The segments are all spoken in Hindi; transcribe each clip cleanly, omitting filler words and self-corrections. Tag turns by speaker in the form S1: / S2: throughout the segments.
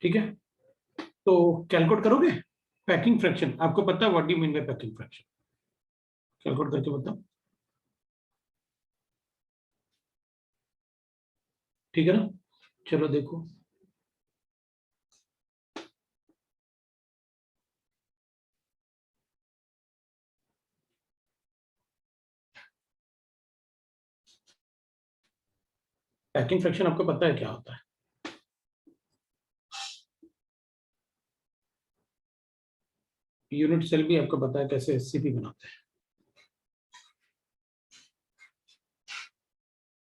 S1: ठीक है, तो कैलकुलेट करोगे पैकिंग फ्रैक्शन। आपको पता है what do you mean by packing fraction? Calculate करके बताओ। ठीक है ना, चलो देखो। पैकिंग फ्रैक्शन आपको पता है क्या होता है? यूनिट सेल भी आपको पता है कैसे एससीपी बनाते हैं।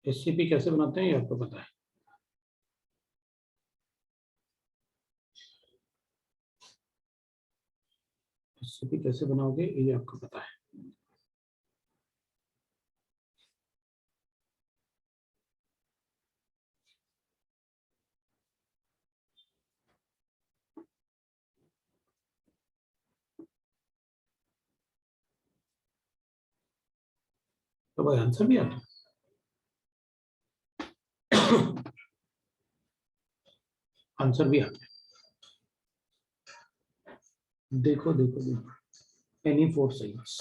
S1: एससीपी कैसे बनाते हैं ये आपको पता है। एससीपी कैसे बनाओगे ये आपको पता है। तो भाई आंसर भी आता है। आंसर भी आता है। देखो देखो देखो, एनी फोर साइड्स।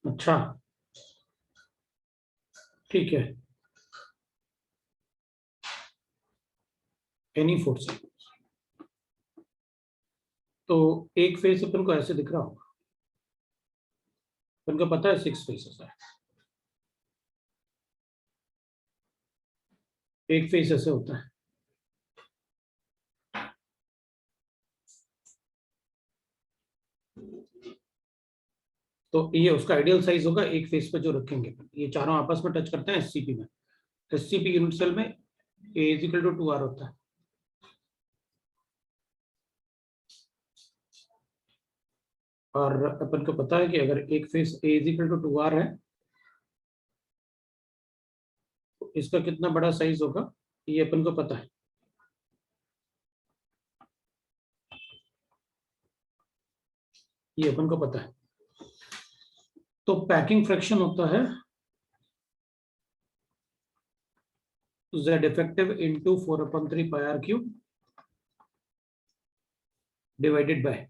S1: अच्छा ठीक है, एनी फोर साइड। तो एक फेस अपन को ऐसे दिख रहा होगा, अपन को पता है 6 फेसेस है। एक फेस ऐसे होता है, तो ये उसका आइडियल साइज होगा एक फेस पे जो रखेंगे। ये चारों आपस में टच करते हैं एससीपी में। एससीपी यूनिट सेल में ए इज इक्वल टू 2r होता है। और अपन को पता है कि अगर एक face A is equal to 2r है तो इसका कितना बड़ा साइज होगा ये अपन को पता है। ये अपन को पता है। तो पैकिंग फ्रैक्शन होता है z effective into 4/3 pi r cube divided by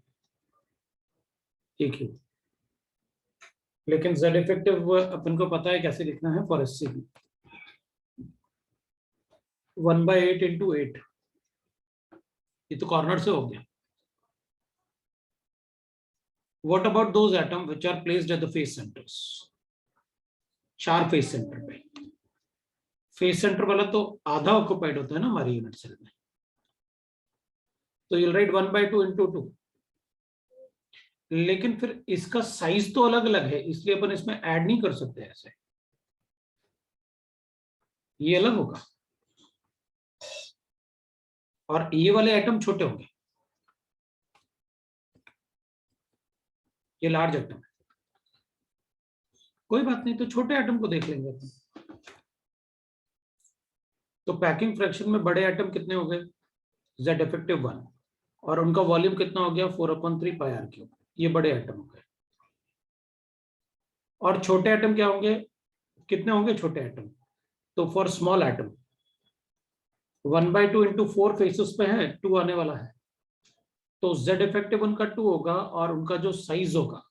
S1: A cube. लेकिन z इफेक्टिव अपन को पता है कैसे लिखना है फॉर एससीपी। 1/8 इंटू 8, ये तो कॉर्नर से हो गया। What about those atoms which are placed at the face centers? 4 face centre पे। फेस सेंटर वाला तो आधा ऑक्युपाइड होता है ना हमारी यूनिट सेल में, तो you'll write 1/2 इंटू 2। लेकिन फिर इसका साइज तो अलग अलग है, इसलिए अपन इसमें ऐड नहीं कर सकते ऐसे, ये अलग होगा और ये वाले आइटम छोटे होंगे, ये लार्ज आइटम है। कोई बात नहीं, तो छोटे आइटम को देख लेंगे अपन। तो पैकिंग फ्रैक्शन में बड़े आइटम कितने हो गए? z इफेक्टिव 1, और उनका वॉल्यूम कितना हो गया? 4/3 पाई r क्यूब। ये बड़े आइटम हो गए। और छोटे आइटम क्या होंगे? कितने होंगे छोटे आइटम? तो for small item 1/2 into 4 faces पे है, 2 आने वाला है, तो z इफेक्टिव उनका 2 होगा और उनका जो साइज होगा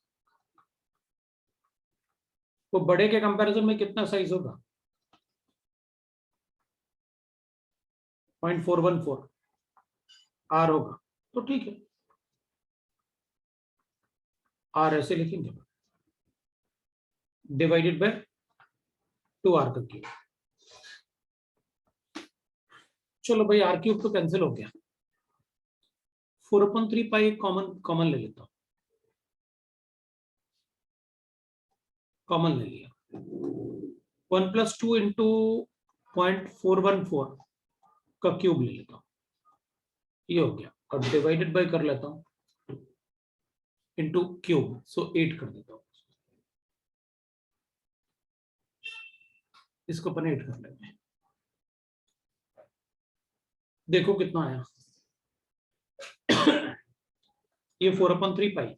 S1: वो बड़े के कंपैरिजन में कितना साइज होगा? 0.414 r होगा। तो ठीक है, r ऐसे लिखेंगे डिवाइडेड बाय 2r का क्यूब। चलो भाई r क्यूब तो कैंसिल हो गया, 4/3 पाई कॉमन कॉमन ले लेता हूं, कॉमन ले लिया। 1 + 2 इंटू 0.414 का क्यूब ले लेता हूं, ये हो गया, और डिवाइडेड बाय कर लेता हूं इंटू क्यूब, सो 8 कर देता हूं। इसको अपन 8 कर लेते हैं, देखो कितना आया। ये 4/3 पाई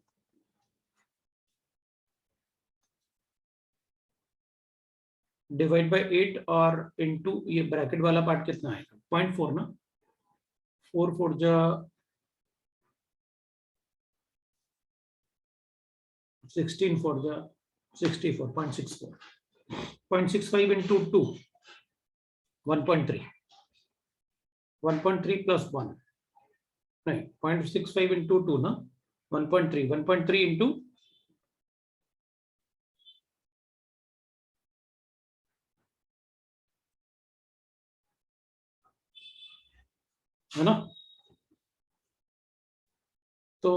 S1: डिवाइड बाय 8 और इनटू ये ब्रैकेट वाला पार्ट कितना आएगा 0.4 ना 4 4 जा 16 4 जा 64 0.64 0.65 into 2 1.3 1.3 plus 1 नहीं 0.65 into 2 ना 1.3 1.3 into है ना तो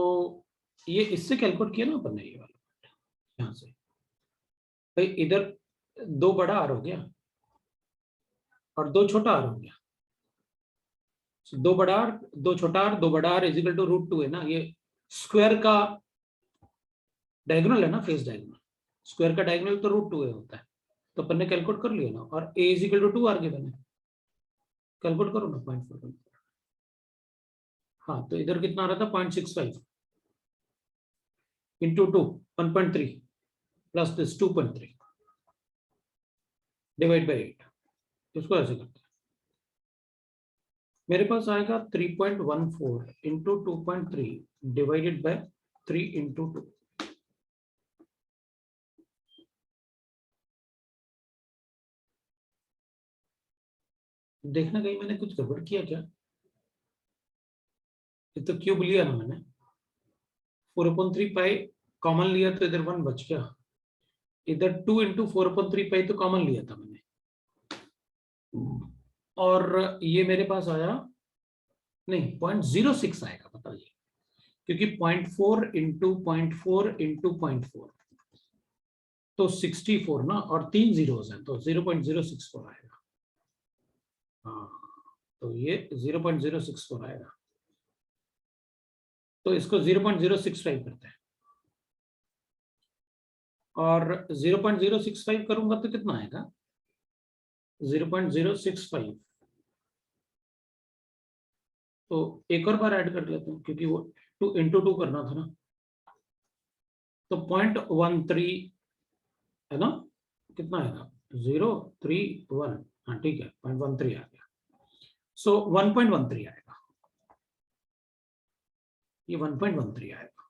S1: ये इससे कैलकुलेट किया ना अपन ने ये वाला यहां से भाई इधर 2 बड़ा आर हो गया और 2 छोटा आर हो गया 2 बड़ा आर 2 छोटा आर 2 बड़ा आर इजिकल टू √2 है ना ये स्क्वायर का डायगोनल है ना फेस डायगोनल स्क्वायर का डायगोनल तो √2 होता है तो अपन ने कैलकुलेट कर लिया ना और a is equal to 2 r given है कैलकुलेट करो ना 0.4 हाँ तो इधर कितना आ रहा था 0.65 into 2 1.3 plus this 2.3 divide by 8 इसको ऐसे करते हैं मेरे पास आएगा 3.14 into 2.3 डिवाइडेड बाय 3 into 2 देखना कहीं मैंने कुछ गड़बड़ किया क्या ये तो क्यूब लिया ना मैंने 4/3 पाई कॉमन लिया तो इधर 1 बच गया इधर 2 into 4/3 पाई तो कॉमन लिया था मैंने और ये मेरे पास आया नहीं 0.06 आएगा बताइए क्योंकि 0.4 into 0.4 into 0.4 तो 64 ना और 3 जीरोस हैं तो 0.064 आएगा हाँ तो ये 0.064 आएगा तो इसको 0.065 करते हैं और 0.065 करूंगा तो कितना आएगा 0.065 तो एक और बार ऐड कर लेते हैं क्योंकि वो 2 into 2 करना था ना तो 0.13 है ना कितना आएगा 0.31 हाँ ठीक है 0.13 आ गया सो 1.13 आएगा ये 1.13 आएगा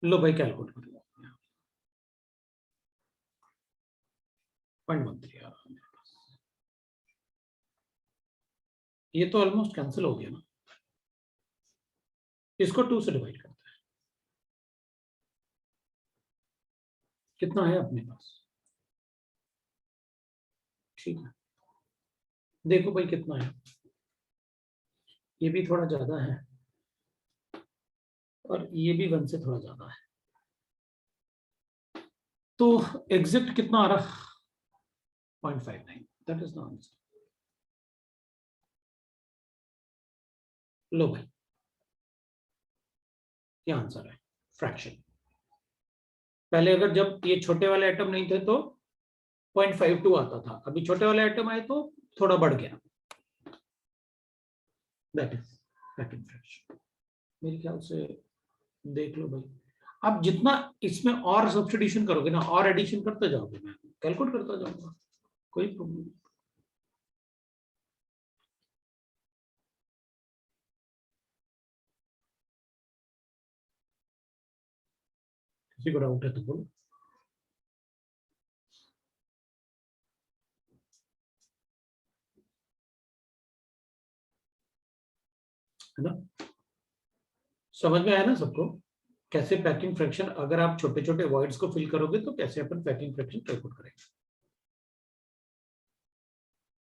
S1: लो भाई कैलकुलेट कर लो 0.13 आ रहा है ये तो ऑलमोस्ट कैंसिल हो गया ना इसको 2 से डिवाइड करते हैं कितना है अपने पास ठीक है देखो भाई कितना है ये भी थोड़ा ज्यादा है और ये भी 1 से थोड़ा ज्यादा है तो एग्जैक्ट कितना आ रहा 0.59 दैट इज द आंसर लो भाई ये आंसर है फ्रैक्शन पहले अगर जब ये छोटे वाले एटम नहीं थे तो 0.52 आता था अभी छोटे वाले एटम आए तो थोड़ा बढ़ गया दैट इज पैकिंग फ्रैक्शन मेरे ख्याल से देख लो भाई आप जितना इसमें और सब्स्टिट्यूशन करोगे ना और एडिशन करते जाओगे मैं कैलकुलेट करता जाऊंगा कोई प्रॉब्लम नहीं किसी को डाउट है तो बोलो है ना समझ में आया ना सबको कैसे पैकिंग फ्रैक्शन अगर आप छोटे छोटे वॉइड्स को फिल करोगे तो कैसे अपन पैकिंग फ्रैक्शन कैलकुलेट करेंगे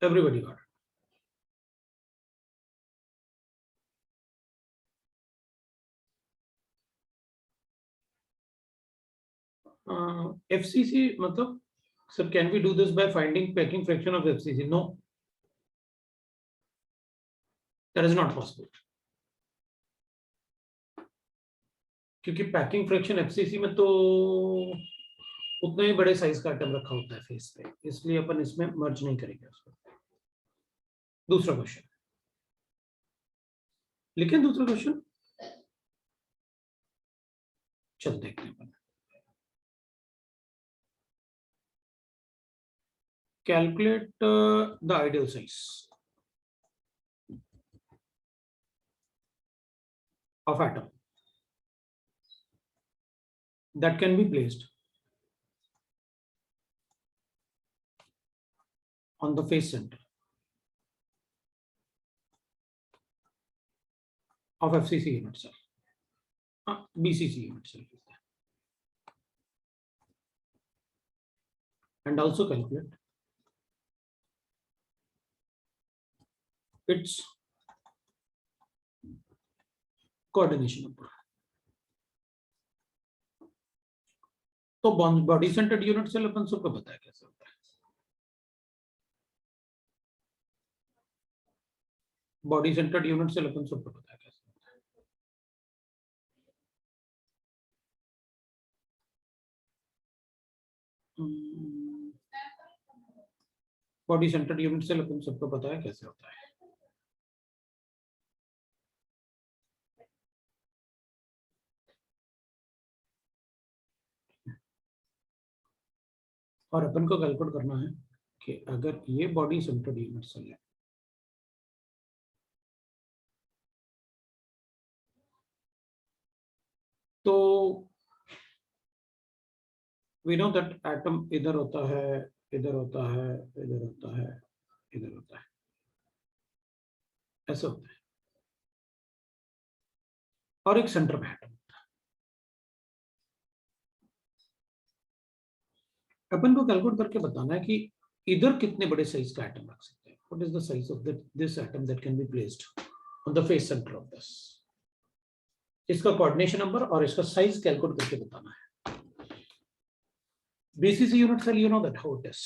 S1: एवरीबॉडी गॉट एफसीसी मतलब sir can we do this by finding packing fraction of FCC no that is not possible क्योंकि पैकिंग फ्रैक्शन एफसीसी में तो उतना ही बड़े साइज का आइटम रखा होता है फेस पे इसलिए अपन इसमें मर्ज नहीं करेंगे उसको दूसरा क्वेश्चन लिखें दूसरा क्वेश्चन चल देखते हैं। Calculate the ideal size of atom that can be placed on the face center of FCC unit cell, BCC unit cell, and also calculate its coordination number. तो बॉडी सेंटर्ड यूनिट सेल अपन सबको पता है कैसे होता है। बॉडी सेंटर्ड यूनिट सेल अपन सबको पता है कैसे होता है। बॉडी सेंटर्ड यूनिट सेल अपन सबको पता है कैसे होता है। और अपन को कैलकुलेट करना है कि अगर ये बॉडी सेंटर्ड यूनिट सेल है तो वी नो दैट एटम इधर होता है, इधर होता है, इधर होता है, इधर होता है, ऐसा होता है, और एक सेंटर में एटम। अपन को कैलकुलेट करके बताना है कि इधर कितने बड़े साइज का एटम रख सकते हैं। What is the size of this atom that can be placed on the face centre of this. इसका कोऑर्डिनेशन नंबर और इसका साइज कैलकुलेट करके बताना है। BCC unit cell, you know that how it is.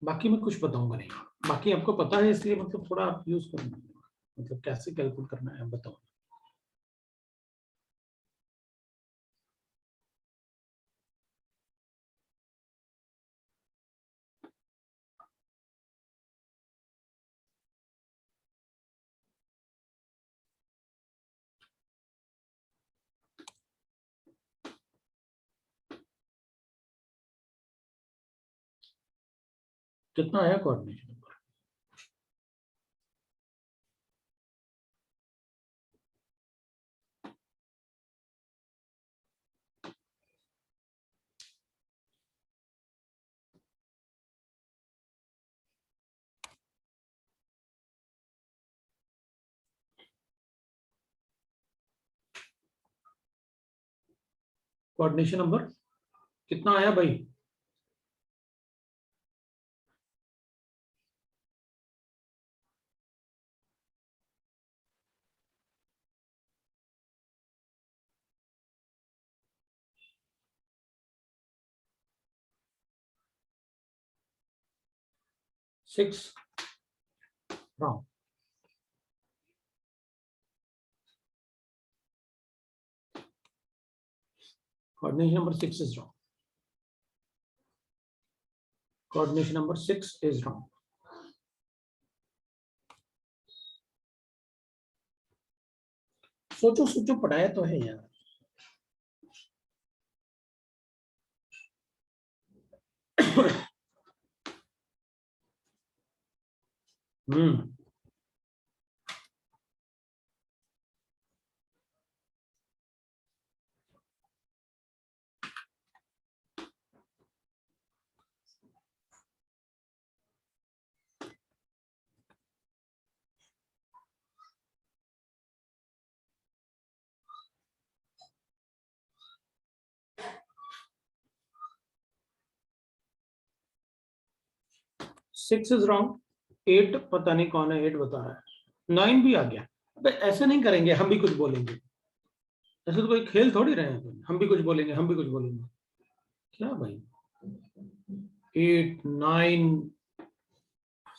S1: बाकी मैं कुछ बताऊंगा नहीं, बाकी आपको पता है इसलिए मतलब थोड़ा आप यूज करेंगे, मतलब कैसे कैलकुलेट करना है बताओ। कितना आया कोऑर्डिनेशन नंबर? कोऑर्डिनेशन नंबर कितना आया भाई? Six wrong. Coordination number 6 is wrong. Coordination number 6 is wrong. सोचो सोचो, पढ़ाया तो है यार। हम्म, सिक्स इज रॉन्ग। 8 पता नहीं कौन है 8 बता रहा है, 9 भी आ गया। अबे ऐसे नहीं करेंगे, हम भी कुछ बोलेंगे। ऐसे तो कोई खेल थोड़ी रहे हैं, हम भी कुछ बोलेंगे, हम भी कुछ बोलेंगे। क्या भाई, 8 9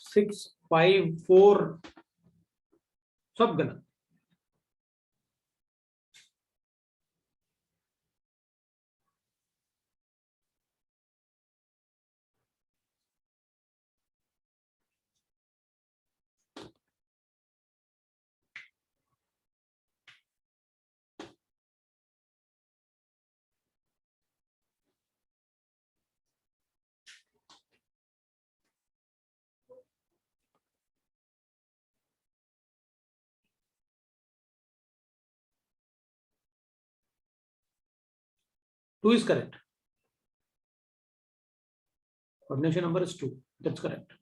S1: 6 5 4 सब गलत। 2 is correct. Coordination number is 2. That's correct.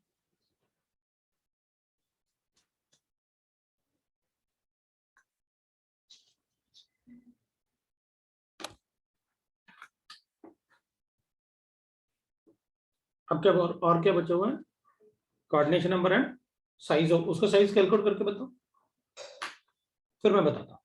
S1: अब क्या और क्या बचा हुआ है? Coordination number and size of, उसका साइज कैलकुलेट करके बताओ, फिर मैं बताता हूँ।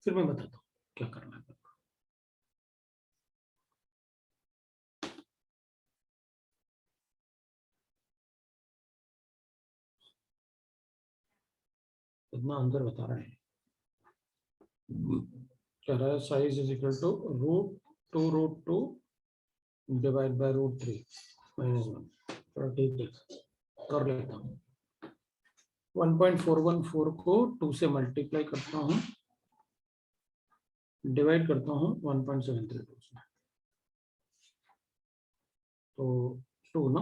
S1: फिर मैं बताता हूँ क्या करना है। इतना आंसर बता रहे हैं, कह रहा है size is equal to √2 divide by √3 -1। थोड़ा ठीक है, कर लेता हूँ। 1.414 को 2 से मल्टीप्लाई करता हूँ, डिवाइड करता हूँ 1.732 से, तो 2 ना,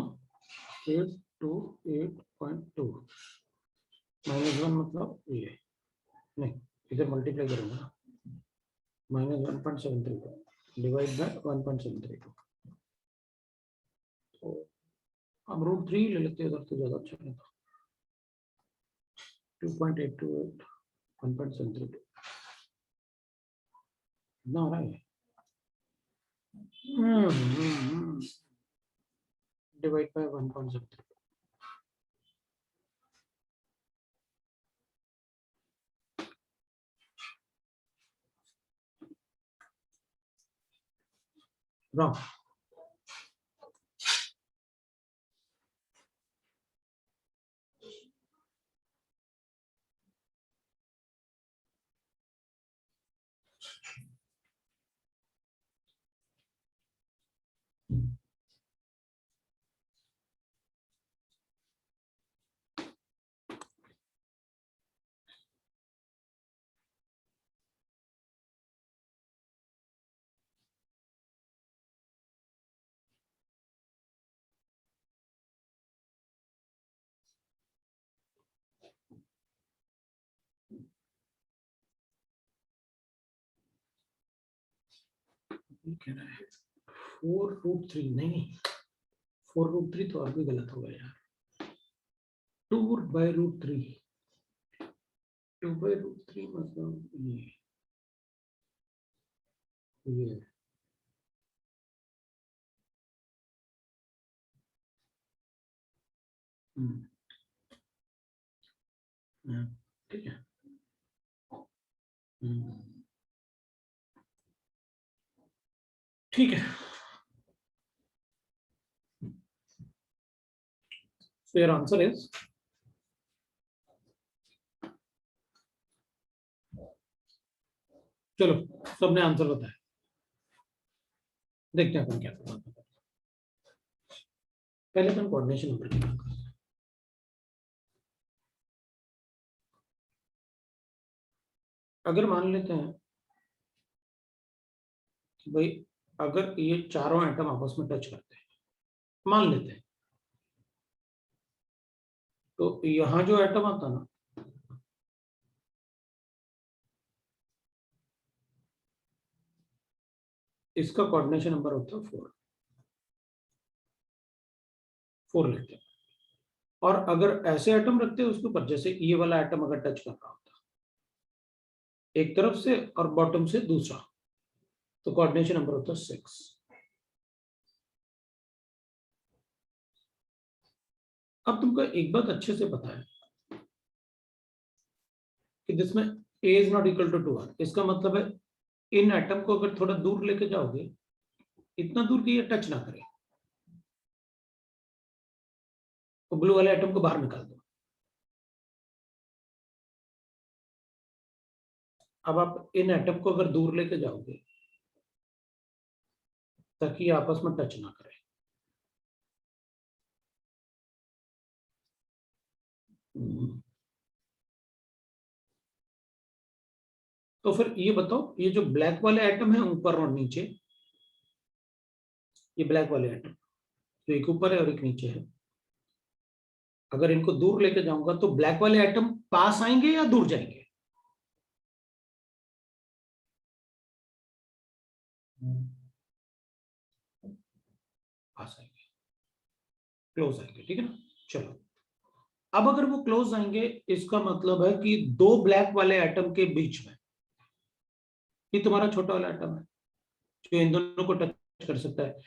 S1: 828.2 -1 मतलब ये नहीं, इधर मल्टीप्लाई करूंगा ना, -1.732 डिवाइड बाय 1.732, तो अब √3 ले लेते हैं, इधर तो ज्यादा अच्छा नहीं था। 2.828 1.732 कितना हो रहा है? Divide by 1.732, wrong. कह रहा है 4√3, नहीं 4√3 तो और भी गलत होगा यार। 2/√3, 2/√3 मतलब ये ठीक है। ठीक है, so your answer is चलो सबने आंसर बताया, देखते हैं अपन क्या करना है। पहले अपन कोऑर्डिनेशन नंबर की बात करते हैं। अगर मान लेते हैं कि भाई अगर ये चारों एटम आपस में टच करते हैं, मान लेते हैं, तो यहां जो एटम आता ना, इसका कोऑर्डिनेशन नंबर होता है 4 लेते हैं। और अगर ऐसे एटम रखते हैं उसके ऊपर, जैसे ये वाला एटम अगर टच कर रहा होता एक तरफ से और बॉटम से दूसरा, तो कोऑर्डिनेशन नंबर होता है 6। अब तुमको एक बात अच्छे से पता है कि जिसमें a is not equal to 2r, इसका मतलब है इन एटम को अगर थोड़ा दूर लेके जाओगे, इतना दूर कि ये टच ना करे, तो ब्लू वाले एटम को बाहर निकाल दो। अब आप इन एटम को अगर दूर लेके जाओगे ताकि आपस में टच ना करे, तो फिर ये बताओ, ये जो ब्लैक वाले एटम है ऊपर और नीचे, ये ब्लैक वाले एटम, तो एक ऊपर है और एक नीचे है। अगर इनको दूर लेके जाऊंगा तो ब्लैक वाले एटम पास आएंगे या दूर जाएंगे? पास आएंगे, क्लोज आएंगे, ठीक है ना। चलो, अब अगर वो क्लोज आएंगे, इसका मतलब है कि दो ब्लैक वाले एटम के बीच में, ये तुम्हारा छोटा वाला एटम है जो इन दोनों को टच कर सकता है,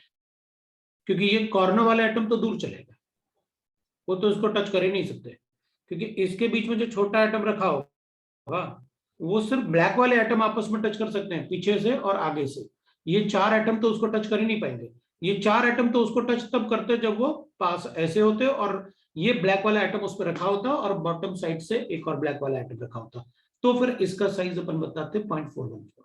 S1: क्योंकि ये कॉर्नर वाला एटम तो दूर चलेगा, वो तो इसको टच कर ही नहीं सकते, क्योंकि इसके बीच में जो छोटा एटम रखा होगा वो सिर्फ ब्लैक वाले एटम आपस में टच कर सकते हैं, पीछे से और आगे से। ये चार एटम तो उसको टच कर ही नहीं पाएंगे। ये चार एटम तो उसको टच तब करते जब वो पास ऐसे होते और ये ब्लैक वाला एटम उस पर रखा होता और बॉटम साइड से एक और ब्लैक वाला एटम रखा होता, तो फिर इसका साइज अपन बताते 0.414।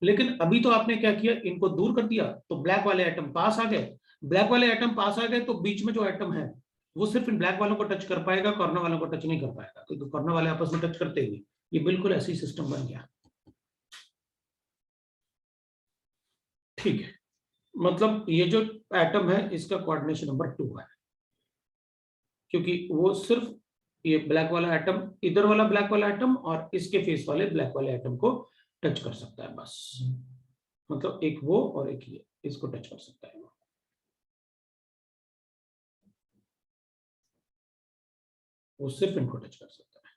S1: लेकिन अभी तो आपने क्या किया, इनको दूर कर दिया तो ब्लैक वाले एटम पास आ गए। ब्लैक वाले एटम पास आ गए तो बीच में जो एटम है वो सिर्फ इन ब्लैक वालों को टच कर पाएगा, कॉर्नर वालों को टच नहीं कर पाएगा, क्योंकि कॉर्नर वाले आपस में टच करते ही। ये बिल्कुल ऐसी सिस्टम बन गया, ठीक है। मतलब ये जो एटम है इसका कोऑर्डिनेशन नंबर 2 है, क्योंकि वो सिर्फ ये ब्लैक वाला एटम, इधर वाला ब्लैक वाला एटम और इसके फेस वाले ब्लैक वाले एटम को टच कर सकता है बस। मतलब एक वो और एक ये, इसको टच कर सकता है, वो सिर्फ इनको टच कर सकता है।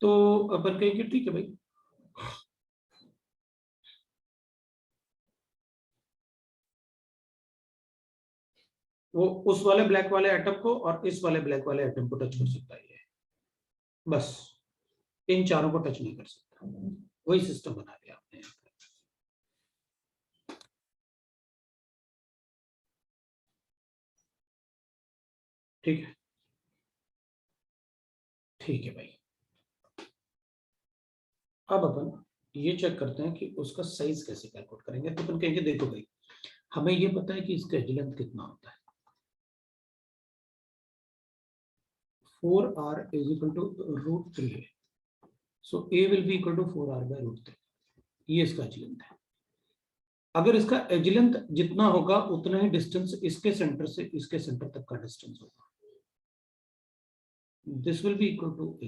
S1: तो अपन कहेंगे ठीक है भाई, वो उस वाले ब्लैक वाले एटम को और इस वाले ब्लैक वाले एटम को टच कर सकता है, बस इन चारों को टच नहीं कर सकता। वही सिस्टम बना दिया आपने यहाँ पे। ठीक है, ठीक है भाई। अब अपन ये चेक करते हैं कि उसका साइज कैसे कैलकुलेट करेंगे। तो अपन कहेंगे देखो भाई, हमें ये पता है कि इसका एज लेंथ कितना होता है, 4r is equal to √3a, so a will be equal to 4r by √3। ये इसका एज लेंथ है। अगर इसका एज लेंथ जितना होगा उतना ही डिस्टेंस इसके सेंटर से इसके सेंटर तक का डिस्टेंस होगा। This will be equal to a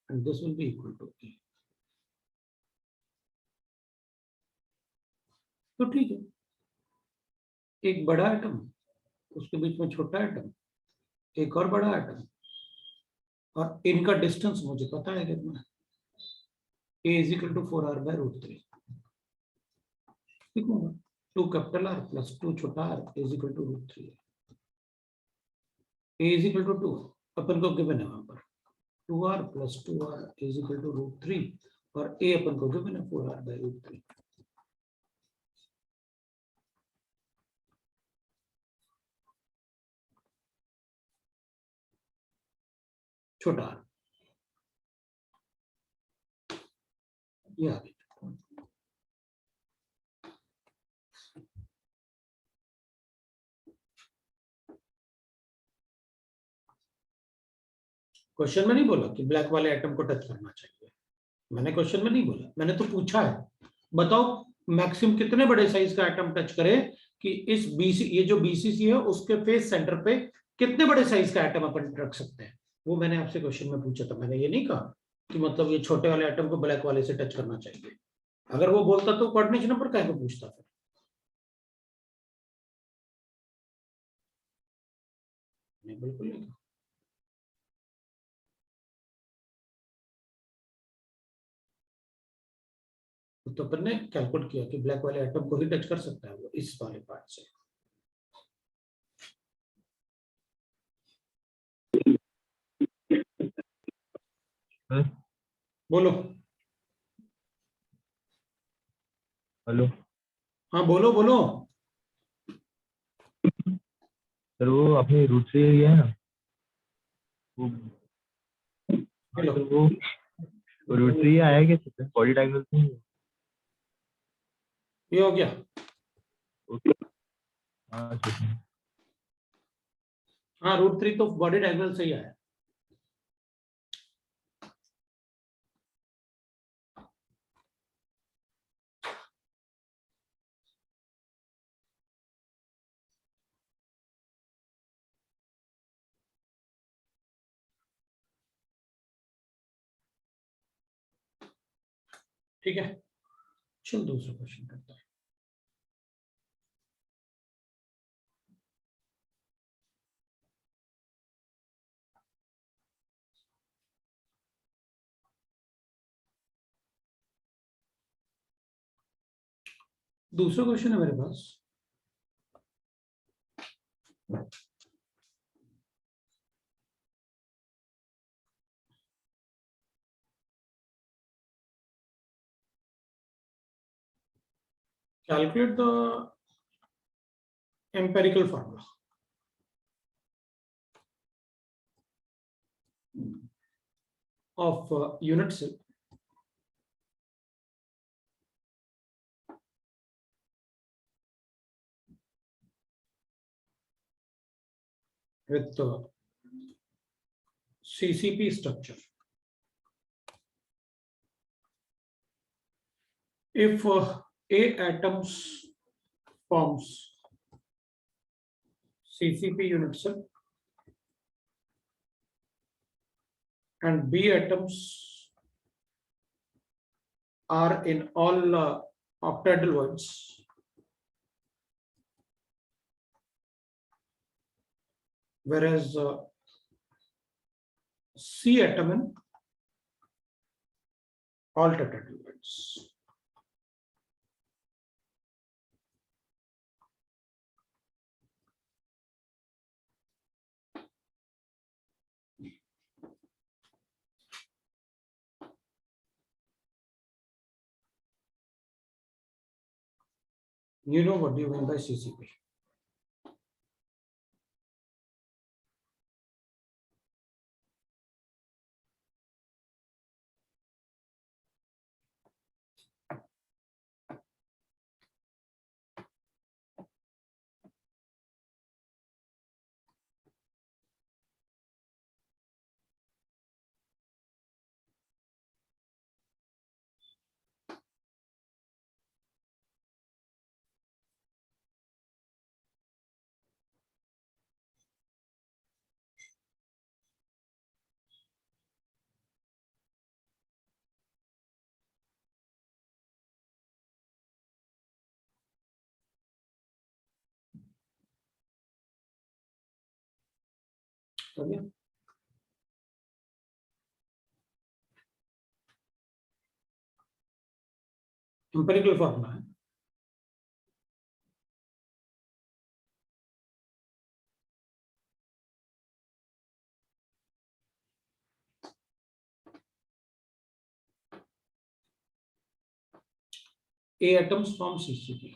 S1: and this will be equal to a। तो ठीक है, एक बड़ा एटम, उसके बीच में छोटा एटम, एक और बड़ा एटम, और इनका डिस्टेंस मुझे पता है कितना, a is equal to 4r by √3। लिखूंगा 2 कैपिटल R प्लस 2 छोटा r is equal to √3। a is equal to 2 अपन को गिवन है वहां पर, 2r plus 2r is equal to √3, और a अपन को गिवन है 4r बाय √3। छोटा r ये आ गया। क्वेश्चन में नहीं बोला कि ब्लैक वाले एटम को टच करना चाहिए, मैंने क्वेश्चन में नहीं बोला, मैंने तो पूछा है बताओ मैक्सिमम कितने बड़े साइज का एटम टच करे कि इस बीसी, ये जो बीसीसी है उसके फेस सेंटर पे कितने बड़े साइज का एटम अपन रख सकते हैं। वो मैंने आपसे क्वेश्चन में पूछा था, मैंने ये नहीं कहा कि मतलब ये छोटे वाले एटम को ब्लैक वाले से टच करना चाहिए। अगर वो बोलता तो कोऑर्डिनेशन नंबर काहे को पूछता फिर। नहीं, बिल्कुल नहीं। तो अपन ने कैलकुलेट किया कि ब्लैक वाले एटम को ही टच कर सकता है वो इस वाले पार्ट से। बोलो।
S2: हेलो
S1: हाँ बोलो बोलो।
S2: सर, वो आपने रूट से लिया है ना वो। हाँ
S1: हेलो।
S2: सर, वो रूट से आया क्या सर, बॉडी डायग्नोसिस नहीं है?
S1: ये हो गया।
S2: ओके। हाँ सर।
S1: हाँ √3 तो बॉडी डायगोनल से ही आया। ठीक है, चल दूसरा क्वेश्चन करता है। दूसरा क्वेश्चन है मेरे पास। Calculate the empirical formula of unit cell with CCP structure. If A atoms forms CCP unit cell and B atoms are in all octahedral voids, whereas C atom in all tetrahedral voids. You know what do you mean by CCP? Okay. Empirical formula है। A atoms form CCP.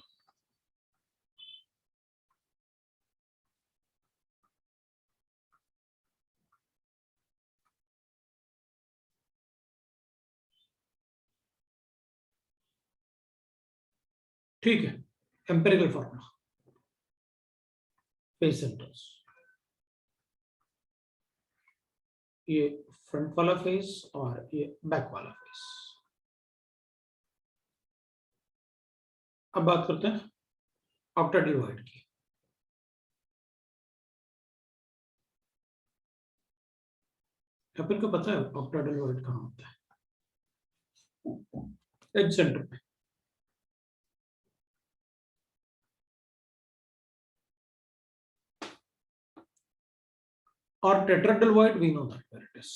S1: ठीक है, एम्पेरिकल फॉर्मूला फेस सेंटर्स, ये फ्रंट वाला फेस और ये बैक वाला फेस। अब बात करते हैं ऑक्टाहेड्रल वॉइड की। अपन को पता है ऑक्टाहेड्रल वॉइड कहाँ होता है? एज सेंटर पे। और tetrahedral void we know that where it is,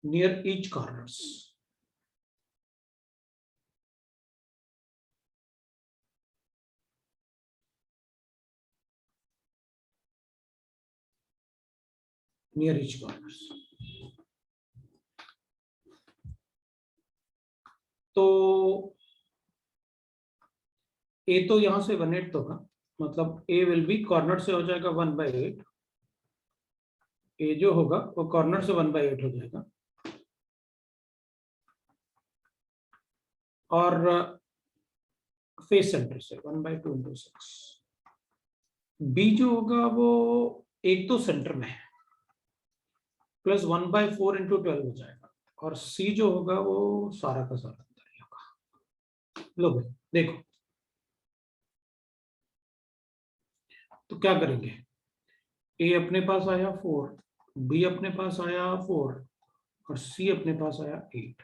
S1: near each corners. Near each corners. तो A तो यहां से 1/8 होगा, मतलब A विल बी कॉर्नर से हो जाएगा 1/8। A जो होगा वो कॉर्नर से 1/8 हो जाएगा, और फेस सेंटर से 1/2 × 6। B जो होगा वो एक तो सेंटर में है, प्लस 1/4 इंटू 12 हो जाएगा, और सी जो होगा वो सारा का सारा अंदर ही होगा। लो भाई देखो, तो क्या करेंगे, ए अपने पास आया 4, बी अपने पास आया 4, और सी अपने पास आया 8।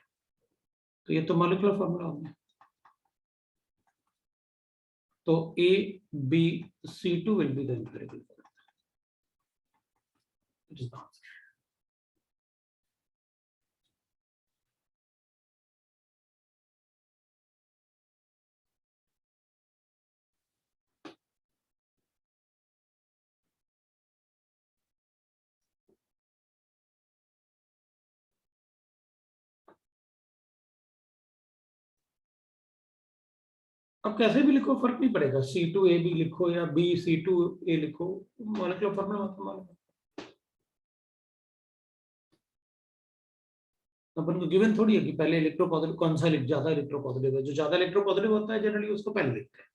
S1: तो ये तो मॉलिक्यूलर फॉर्मूला हो गया। तो A B C2 will be the empirical formula. It is the answer. अब कैसे भी लिखो फर्क नहीं पड़ेगा, C2A भी लिखो या BC2A लिखो, मॉलिक्यूलर फॉर्मूला मतलब मालूम है। अपन को गिवन थोड़ी है कि पहले इलेक्ट्रोपॉजिटिव कौन सा ज्यादा इलेक्ट्रोपॉजिटिव है, जो ज्यादा इलेक्ट्रोपॉजिटिव होता है जनरली उसको पहले लिखते हैं।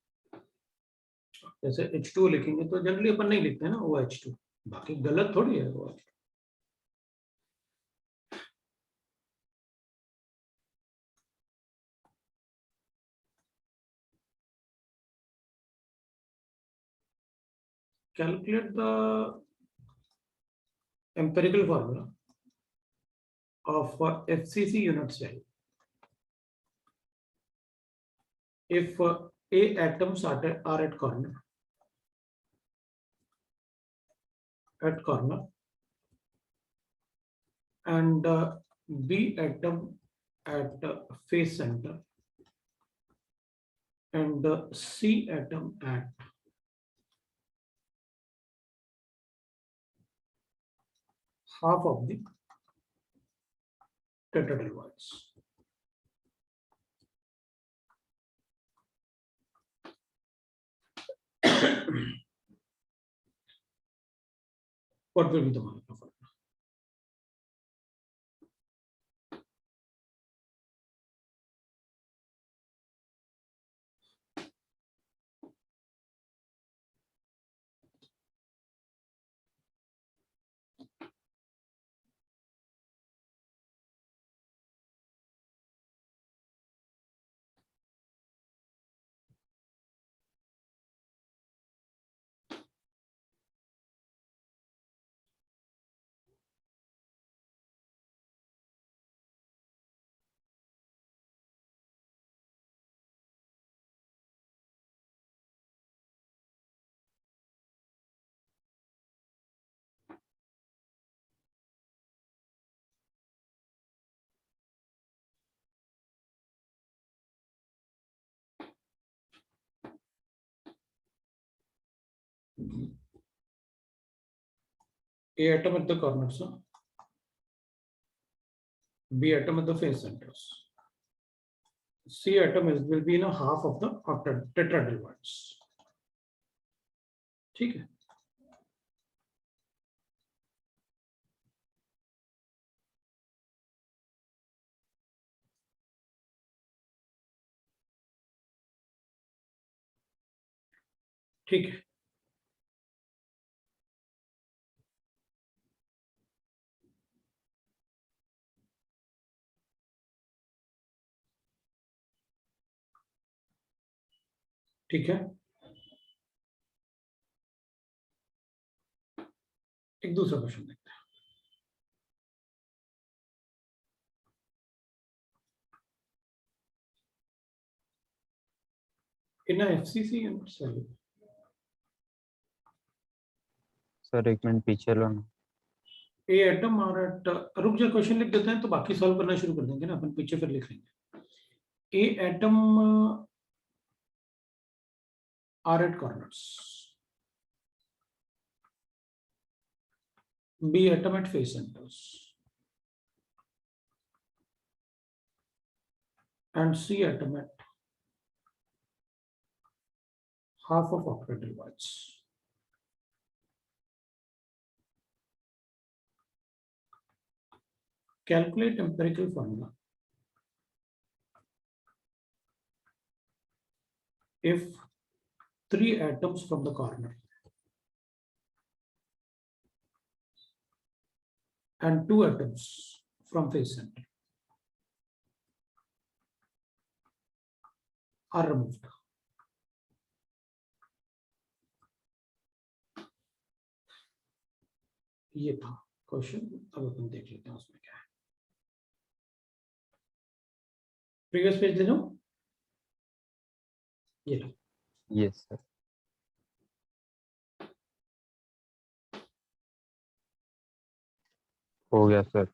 S1: जैसे H2 लिखेंगे तो जनरली अपन नहीं लिखते हैं ना OH2, बाकी गलत थोड़ी है वो। Calculate the empirical formula of FCC unit cell if A atoms are at corner and B atom at face center and C atom at half of the tetradeltoids. What will be the molecular formula? A atom at the corners, B atom at the face centers, C atom will be in a half of the tetradeltoids. ठीक है, ठीक है। ठीक है, एक दूसरा क्वेश्चन देखते हैं। In a FCC unit cell,
S2: sir एक मिनट पीछे लो ना।
S1: A atom are at रुक जा, क्वेश्चन लिख देते हैं तो बाकी सॉल्व करना शुरू कर देंगे ना अपन, पीछे फिर लिख लेंगे। A atom are at corners, B atom at face centers, and C atom at half of octadivides. Calculate empirical formula if 3 atoms from the corner and 2 atoms from face center are removed. ये था क्वेश्चन. अब अपन देख लेते हैं उसमें क्या है. प्रीवियस पेज ले लो. ये लो.
S2: Yes sir. हो गया सर.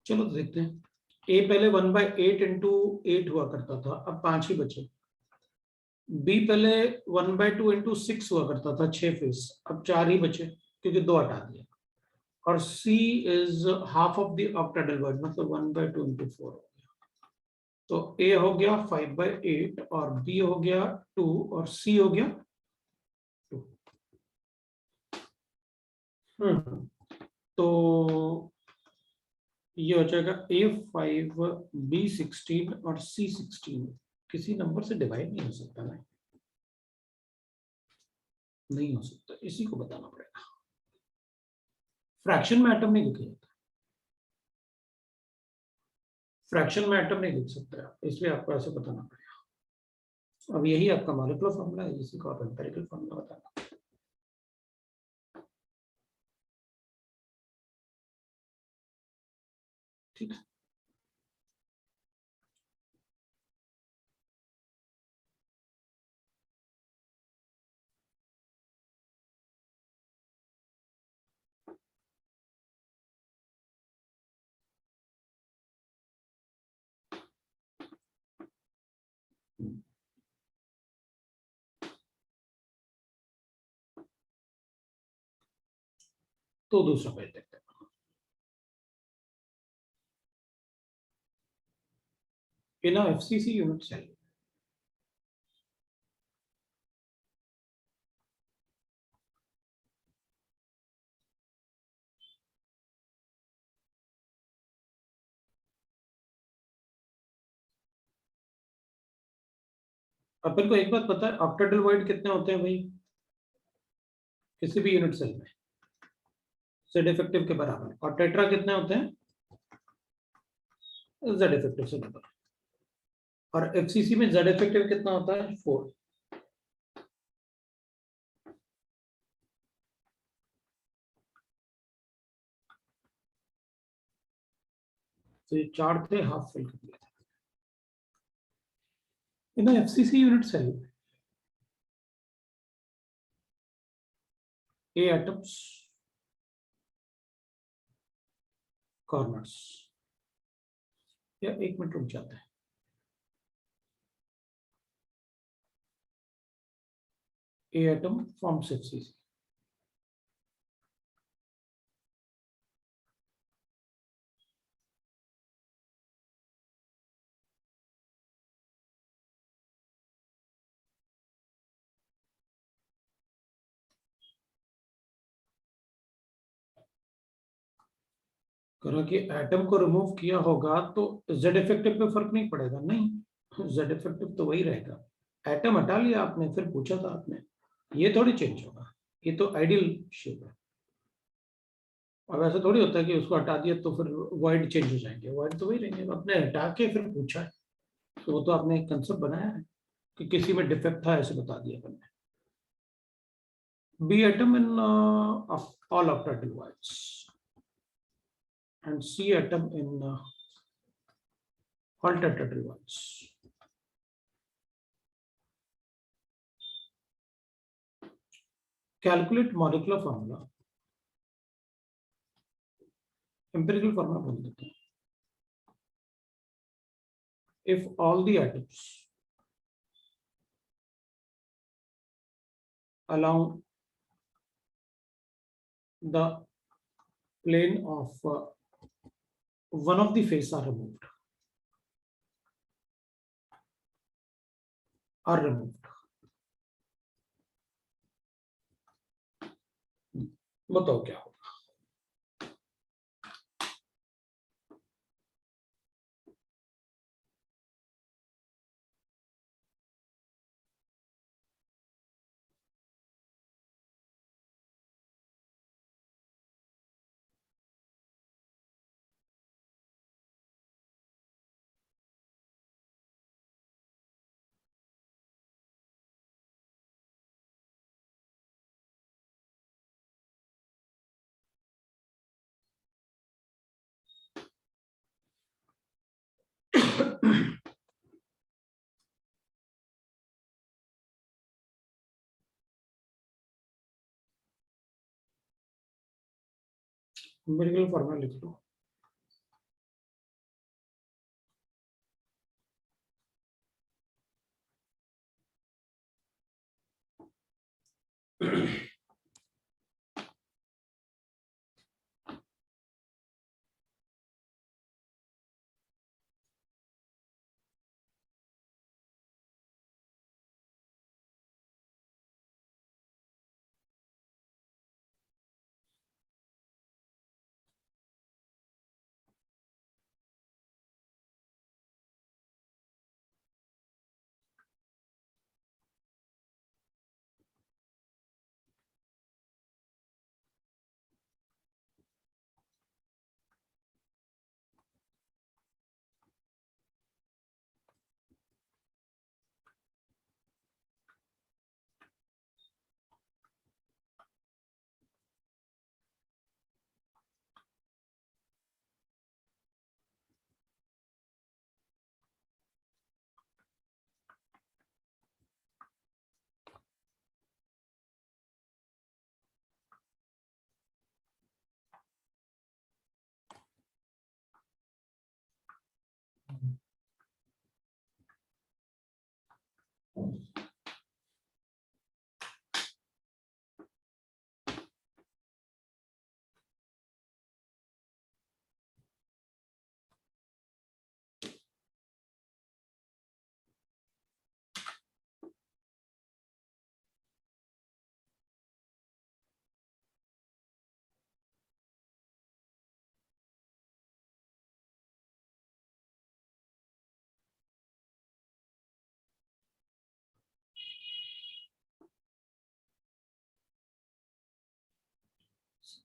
S1: चलो तो देखते हैं. ए पहले 1/8 इंटू 8 हुआ करता था, अब 5 ही बचे. बी पहले 1/2 इंटू 6 हुआ करता था, 6 फेस, अब 4 ही बचे क्योंकि 2 हटा दिया. और C is half of the octahedral void, मतलब 1/2 इंटू 4 हो गया. तो ए हो गया 5/8 और बी हो गया 2 और सी हो गया 2. तो ये हो जाएगा A5 B16 और C16 किसी नंबर से डिवाइड नहीं हो सकता ना. नहीं हो सकता, इसी को बताना पड़ेगा. फ्रैक्शन में एटम नहीं लिखा जाता. फ्रैक्शन में एटम नहीं लिख सकते, इसलिए आपको ऐसे बताना पड़ेगा. अब यही आपका मॉलिक्यूलर फॉर्मूला है, इसी को आप एम्पिरिकल फॉर्मूला बताना. ठीक है. तो दूसरा पेज देखते हैं. In a FCC unit cell, अपन को एक बात पता है, ऑक्टाहेड्रल वॉइड कितने होते हैं भाई किसी भी यूनिट सेल में? जेड इफेक्टिव के बराबर. और टेट्रा कितने होते हैं? जेड इफेक्टिव से डबल. और एफसीसी में जेड इफेक्टिव कितना होता है? 4. तो ये 4 थे, हाफ फिल कर दिया था. इन एफसीसी यूनिट सेल ए एटम्स, कॉर्नर्स. या 1 मिनट रुक जाता है. ए एटम फॉर्म्स एफसीसी. करा कि एटम को रिमूव किया होगा तो जेड इफेक्टिव पे फर्क नहीं पड़ेगा. नहीं, जेड इफेक्टिव तो वही रहेगा. एटम हटा लिया आपने, फिर पूछा था आपने, ये थोड़ी चेंज होगा. ये तो आइडियल शेप है. अब ऐसा थोड़ी होता है कि उसको हटा दिया तो फिर वाइड चेंज हो जाएंगे. वाइड तो वही रहेंगे. आपने हटा के फिर पूछा है तो वो तो आपने एक कंसेप्ट बनाया है कि किसी में डिफेक्ट था, ऐसे बता दिया मैंने. B atom in of all octadial wires, and C atom in all tetrahedral wires. Calculate molecular formula. Empirical formula बोल देते हैं. If all the atoms along the plane of one of the face are removed, बताओ क्या होगा. empirical formula लिख लो.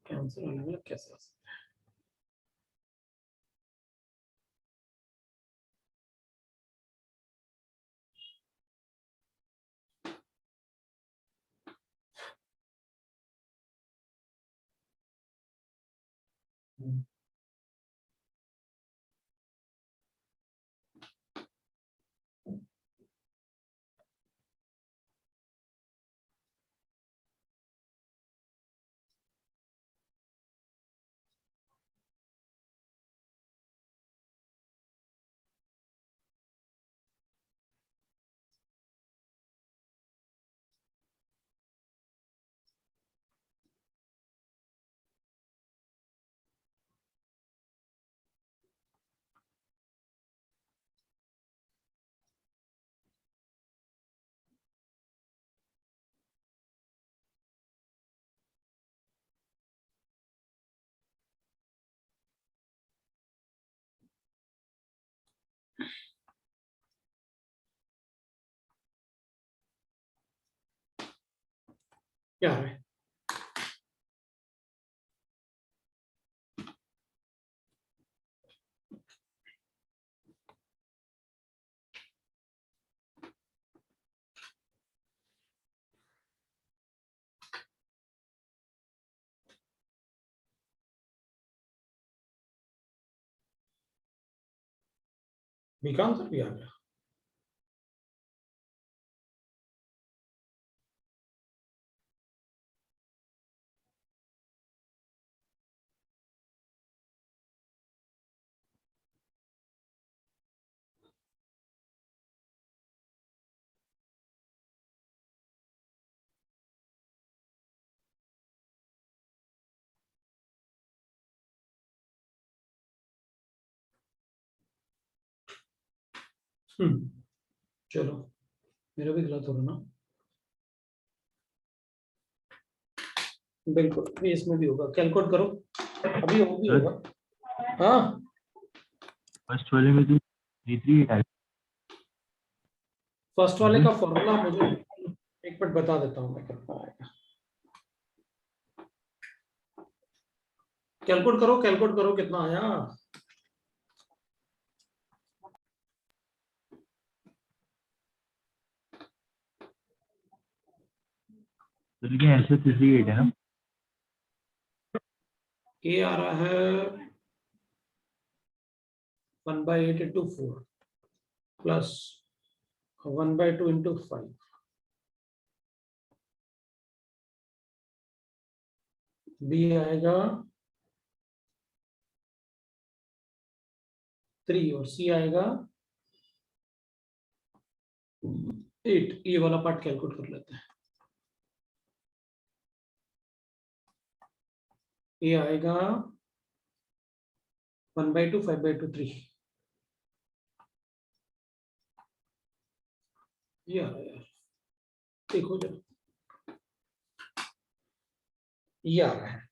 S1: कैंसर होने में कैसे आ सकता है? क्या है? बी का आंसर भी आ गया। चलो, मेरा भी गलत होगा ना। बिल्कुल, ये इसमें भी होगा, कैलकुलेट करो, अभी वो भी
S2: सर
S1: होगा। हाँ,
S2: फर्स्ट वाले में तो 3 3 है।
S1: फर्स्ट
S2: हाँ
S1: वाले
S2: जी।
S1: का फॉर्मूला मुझे एक मिनट बता देता हूँ मैं, कितना आएगा। कैलकुलेट करो कितना आया।
S2: तो लेकिन ऐसे 3 3 है ना।
S1: ये आ रहा है 1/8 इंटू 4 प्लस 1/2 इंटू 5, बी आएगा 3 और सी आएगा 8। ये वाला पार्ट कैलकुलेट कर लेते हैं। ये आएगा 1/2 5/2 3, ये आ रहा है यार, देखो जरा, ये आ रहा है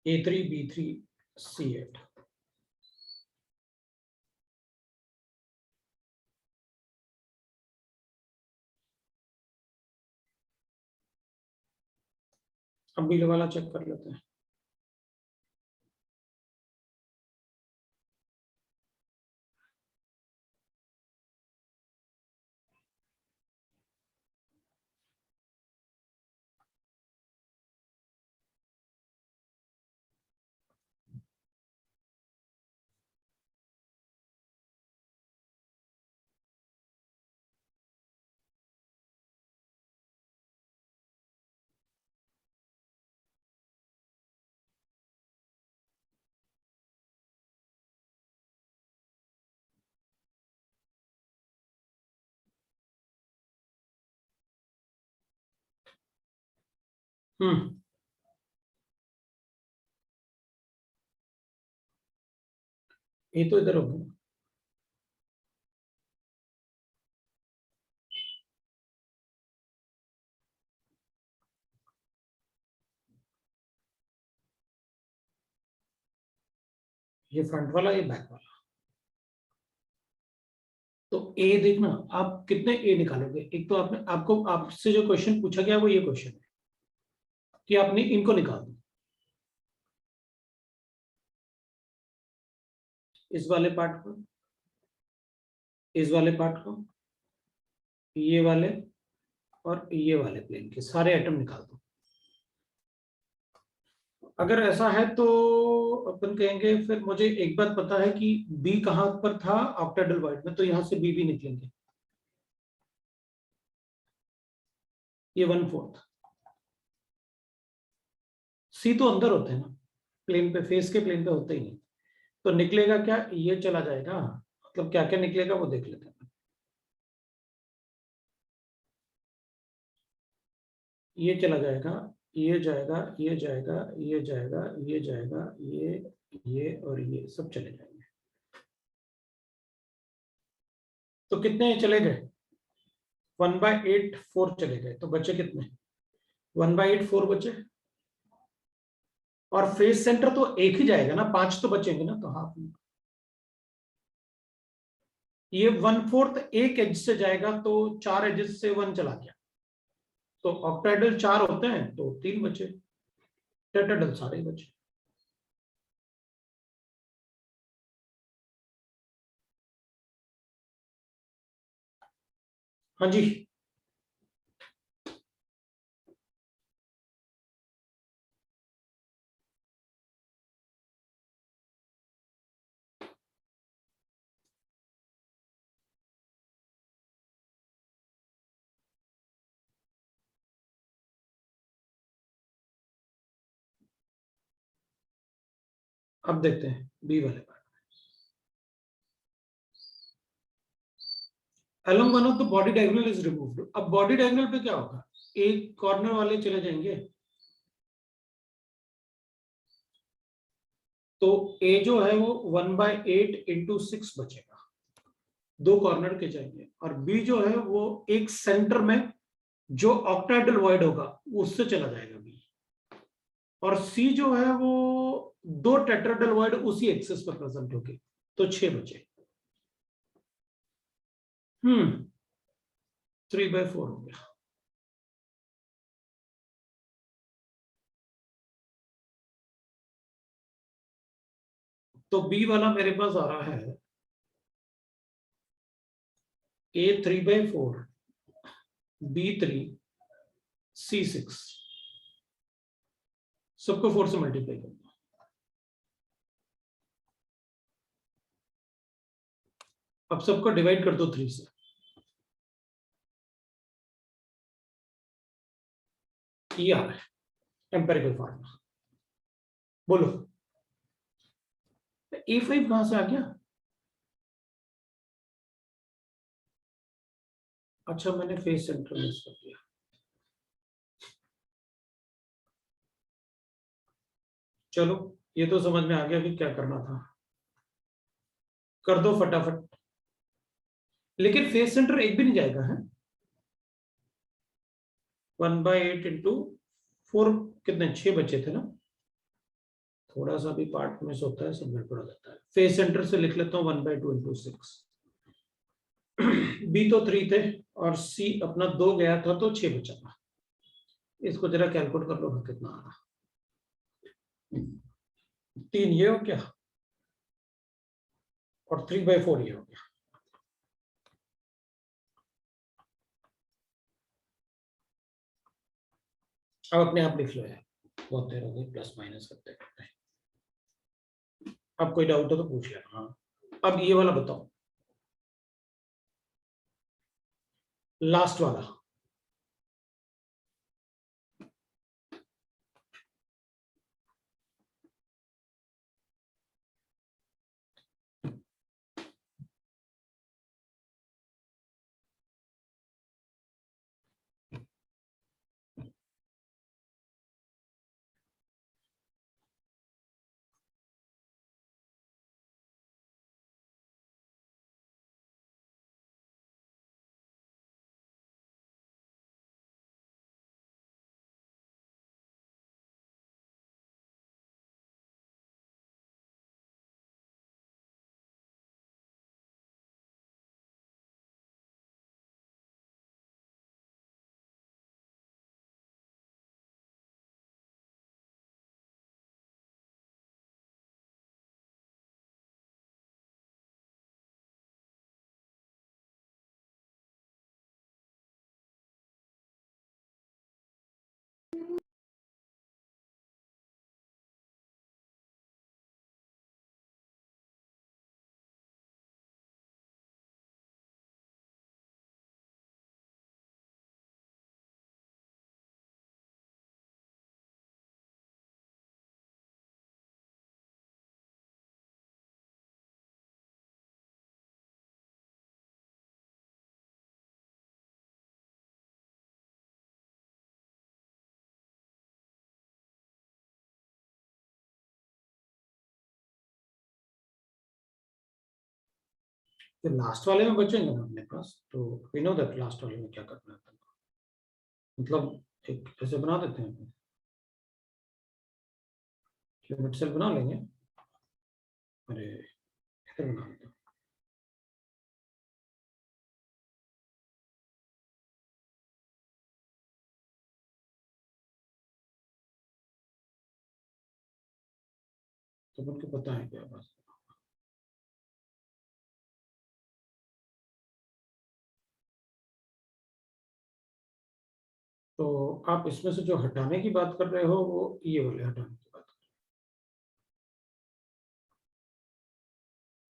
S1: A3 B3 C8। अब बी वाला चेक कर लेते हैं। हम्म, ये तो इधर होगा, ये फ्रंट वाला ये बैक वाला। तो ए देखना, आप कितने ए निकालोगे। एक तो आपने आपको आपसे जो क्वेश्चन पूछा गया वो ये क्वेश्चन है कि आपने इनको निकाल दो, इस वाले पार्ट को, इस वाले पार्ट को, ये वाले और ये वाले प्लेन के सारे एटम निकाल दो। अगर ऐसा है तो अपन कहेंगे, फिर मुझे एक बात पता है कि बी कहां पर था ऑक्टेडल वाइड में, तो यहां से बी भी निकलेंगे। ये 1/4, सी तो अंदर होते हैं ना, प्लेन पे, फेस के प्लेन पे होते ही नहीं। तो निकलेगा क्या, ये चला जाएगा, मतलब क्या क्या निकलेगा वो देख लेते हैं। ये चला जाएगा, ये जाएगा, ये जाएगा, ये जाएगा, ये जाएगा, ये और ये सब चले जाएंगे। तो कितने चले गए, 1/8 4 चले गए, तो बचे कितने, 1/8 4 बचे। और फेस सेंटर तो एक ही जाएगा ना, 5 तो बचेंगे ना, तो हाफ में ये 1/4 एक एज से जाएगा, तो 4 एजेस से 1 चला गया। तो ऑक्टाइडल 4 होते हैं तो 3 बचे, टेट्राडल सारे ही बचे। हाँ जी। अब देखते हैं बी वाले part. along one of the body diagonal is removed। अब बॉडी डायगोनल पे क्या होगा, एक कॉर्नर वाले चले जाएंगे, तो ए जो है वो 1/8 इंटू 6 बचेगा, दो कॉर्नर के जाएंगे, और बी जो है वो एक सेंटर में जो ऑक्टाहेड्रल वॉइड होगा उससे चला जाएगा बी, और सी जो है वो दो टेट्राहेड्रल वॉइड उसी एक्सिस पर प्रेजेंट होगी, तो 6 बचे। 3/4 हो गया। तो बी वाला मेरे पास आ रहा है A 3/4, B 3, C 6, सबको 4 से मल्टीप्लाई कर दो। अब सबको डिवाइड कर दो 3 से। ये आ रहा है एम्पेरिकल फार्मूला। बोलो A5 कहां से आ गया? अच्छा मैंने फेस सेंटर मिस कर दिया। चलो ये तो समझ में आ गया कि क्या करना था, कर दो फटाफट। लेकिन फेस सेंटर एक भी नहीं जाएगा है। 1/8 इंटू 4 कितने, 6 बचे थे ना, थोड़ा सा भी पार्ट मिस होता है सब गड़बड़ हो जाता है। फेस सेंटर से लिख लेता हूँ 1/2 इंटू 6। बी तो 3 थे और सी अपना 2 गया था तो 6 बचा था। इसको जरा कैलकुलेट कर लो कितना आ रहा। 3 ये हो गया और 3/4 ये हो गया। अब अपने आप लिख लो यार, बहुत देर हो गई प्लस माइनस करते करते। अब कोई डाउट हो तो पूछ लेना। हाँ अब ये वाला बताओ, लास्ट वाला। तो लास्ट वाले में बचेंगे ना अपने पास, तो वी नो दैट लास्ट वाले में क्या करना है। मतलब एक ऐसे बना देते हैं, यूनिट सेल बना लेंगे। अरे इधर बना देते हैं। तो उनको पता है क्या बस। तो आप इसमें से जो हटाने की बात कर रहे हो वो ये वाले हटाने की बात कर रहे हो।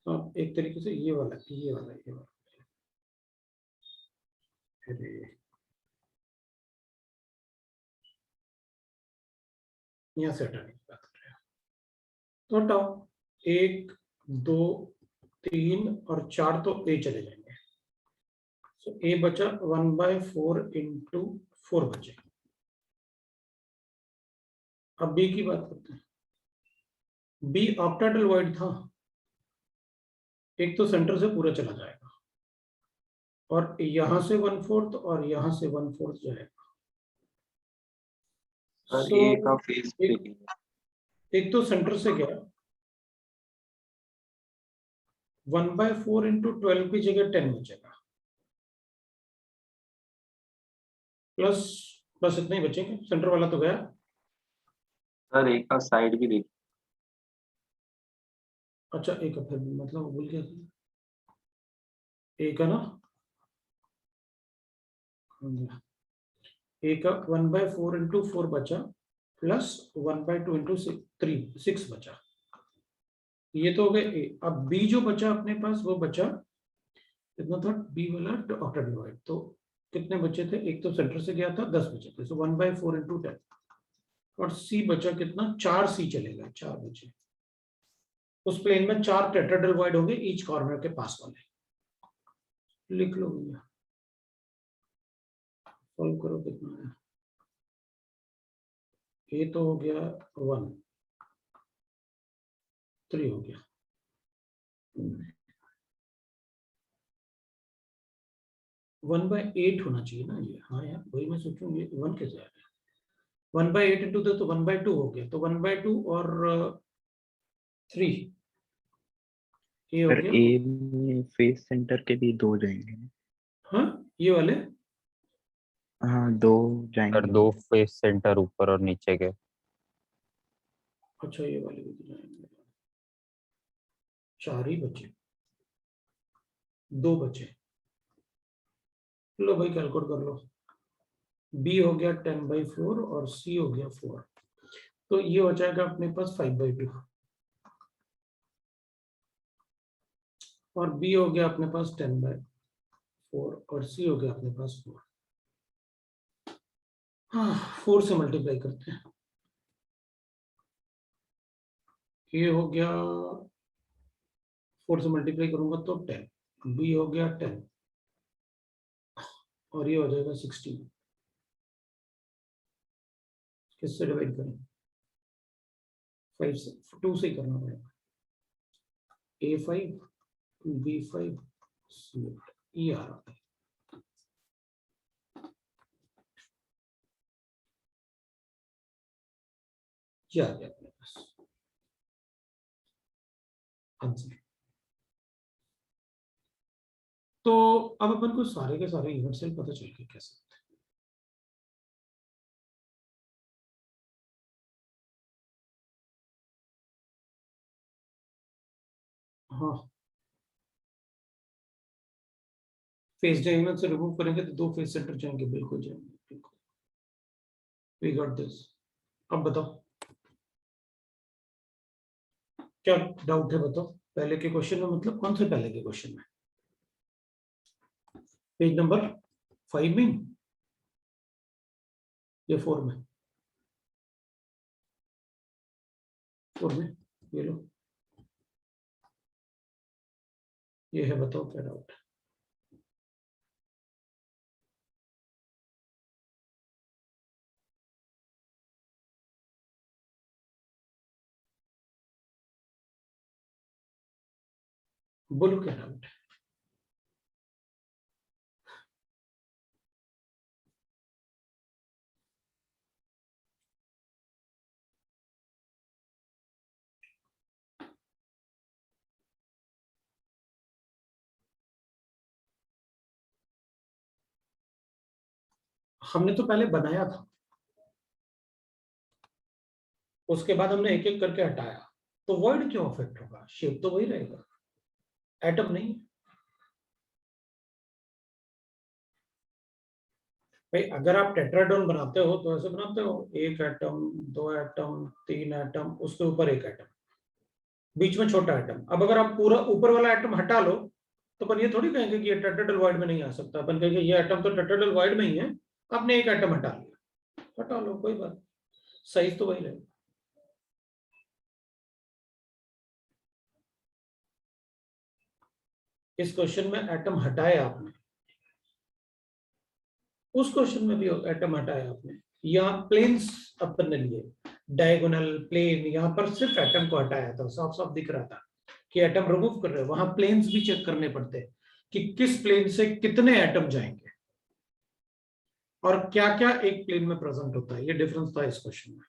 S1: तो आप एक तरीके से ये वाला ये वाला ये वाला अरे यहाँ से हटाने की बात कर रहे हो। तो हटाओ, 1 2 3 और 4 तो ए चले जाएंगे, तो ए बचा 1/4 इंटू 4 बचे। अब बी की बात करते हैं। बी ऑक्टाइडल वॉइड था, एक तो सेंटर से पूरा चला जाएगा और यहां से 1/4 और यहां से 1/4 जाएगा।
S3: सर
S1: So,
S3: ए का फेस
S1: एक तो सेंटर से गया 1/4 इंटू 12 की जगह 10 बचेगा, प्लस बस इतना ही बचेंगे, सेंटर वाला तो गया।
S3: सर ए का साइड भी देखिए।
S1: अच्छा एक फिर मतलब भूल गया, एक है ना, ए का 1/4 इंटू 4 बचा, प्लस 1/2 इंटू 6 बचा, ये तो हो गए ए। अब बी जो बचा अपने पास वो बचा कितना था, बी वाला ऑक्टाइडल वॉइड, तो कितने बचे थे, एक तो सेंटर से गया था 10 बचे थे, सो 1/4 इंटू 10, और सी बचा कितना, 4 सी चलेगा, 4 बचे। उस प्लेन में 4 टेट्राहेड्रल वॉइड होंगे ईच कॉर्नर के पास वाले, लिख लो भैया, सॉल्व करो कितना है। ये तो हो गया 1 3 हो गया, 1/8 होना चाहिए ना ये, हाँ यार वही मैं सोचूं, ये 1 कैसे आ गया, 1/8 इंटू तो 1/2 हो गया, तो 1/2 और 3 ये हो
S4: सर
S1: गया।
S4: ए में फेस सेंटर के भी 2 जाएंगे।
S1: हाँ ये वाले,
S4: हाँ 2
S5: सर
S4: जाएंगे।
S5: 2 फेस सेंटर ऊपर और नीचे के।
S1: अच्छा ये वाले भी तो जाएंगे, 4 ही बचे, 2 बचे, लो भाई कैलकुलेट कर लो। बी हो गया 10/4 और सी हो गया 4, तो ये हो जाएगा अपने पास 5/2, और बी हो गया अपने पास 10/4 और सी हो गया अपने पास 4। हाँ 4 से मल्टीप्लाई करते हैं, ये हो गया 4 से मल्टीप्लाई करूंगा तो 10, बी हो गया 10 और ये हो जाएगा 16। किससे डिवाइड करें, 5 से, 2 से ही करना पड़ेगा, A5 B5 C8 ये आ रहा है। ये आ गया अपने पास आंसर। तो अब अपन को सारे के सारे यूनिट सेल पता चल के कैसे होते हैं। हाँ फेस डायगोनल से रिमूव करेंगे तो 2 फेस सेंटर जाएंगे, बिल्कुल जाएंगे, बिल्कुल, वी गॉट दिस। अब बताओ क्या डाउट है, बताओ पहले के क्वेश्चन में, मतलब कौन से पहले के क्वेश्चन में, पेज नंबर 5 में या 4 में, 4 में, ये लो, ये है, बताओ क्या डाउट है। बोलो क्या डाउट है। हमने तो पहले बनाया था, उसके बाद हमने एक एक करके हटाया, तो वर्ड क्यों अफेक्ट होगा, शेप तो वही रहेगा, एटम नहीं। भाई अगर आप टेट्राहेड्रॉन बनाते हो तो ऐसे बनाते हो, 1 एटम 2 एटम 3 एटम, उसके ऊपर 1 एटम, बीच में छोटा एटम। अब अगर आप पूरा ऊपर वाला एटम हटा लो तो अपन ये थोड़ी कहेंगे कि ये टेट्राहेड्रल वॉइड में नहीं आ सकता, अपन कहेंगे ये एटम तो टेट्राहेड्रल वॉइड में ही है, आपने 1 एटम हटा लिया, हटा लो कोई बात, साइज तो वही रहेगा। इस क्वेश्चन में एटम हटाया आपने, उस क्वेश्चन में भी एटम हटाया आपने, यहाँ प्लेन्स अपन ने लिए, डायगोनल प्लेन, यहाँ पर सिर्फ एटम को हटाया था, साफ साफ दिख रहा था कि एटम रिमूव कर रहे हैं। वहां प्लेन्स भी चेक करने पड़ते हैं कि किस प्लेन से कितने एटम जाएंगे और क्या क्या एक प्लेन में प्रेजेंट होता है। ये डिफरेंस था इस क्वेश्चन में।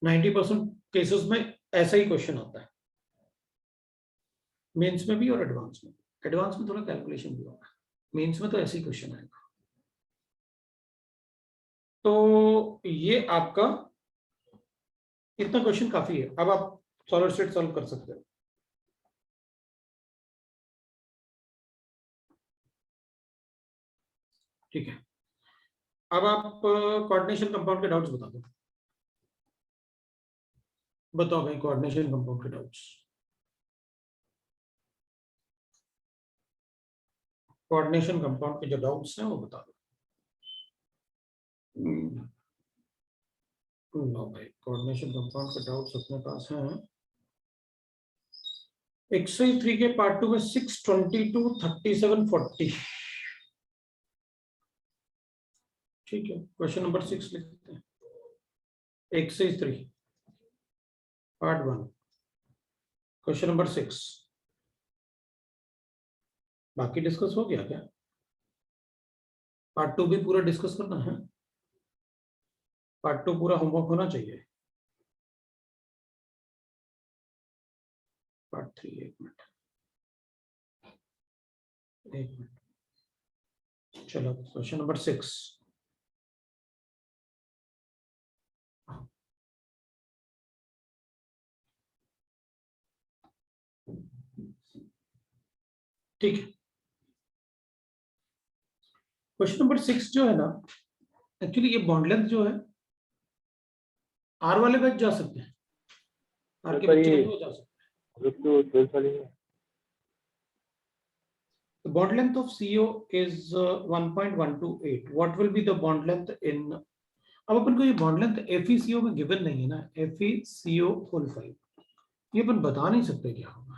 S1: 90% केसेस में ऐसा ही क्वेश्चन आता है, मेंस में भी और एडवांस में। एडवांस में थोड़ा कैलकुलेशन भी होगा, मेंस में तो ऐसे ही क्वेश्चन आएगा। तो ये आपका इतना क्वेश्चन काफी है। अब आप सॉलिड स्टेट सॉल्व कर सकते हो। ठीक है, अब आप कोऑर्डिनेशन कंपाउंड के डाउट्स बता दो। बताओ भाई, कोऑर्डिनेशन कंपाउंड के डाउट्स। कोऑर्डिनेशन कंपाउंड के जो डाउट्स हैं वो बता दो। लो भाई, कोऑर्डिनेशन कंपाउंड के डाउट्स अपने पास हैं। एक्सरसाइज 3 के पार्ट 2 में 6, 22, 37, 40। ठीक है, क्वेश्चन नंबर 6 लिखते हैं। Exercise 3 part 1 question number 6। बाकी डिस्कस हो गया क्या? पार्ट 2 भी पूरा डिस्कस करना है। पार्ट 2 पूरा होमवर्क होना चाहिए। पार्ट 3 एक मिनट, चलो क्वेश्चन नंबर 6। ठीक है, क्वेश्चन नंबर 6 जो है ना, एक्चुअली ये बॉन्ड लेंथ जो है, आर वाले बैच जा सकते हैं, आर के बच्चे जो जा सकते हैं। The bond length of CO is 1.128. What will be the bond length in? अब अपन को ये बॉन्ड लेंथ FeCO में गिवन नहीं है ना, FeCO होल 5, ये अपन बता नहीं सकते क्या होगा।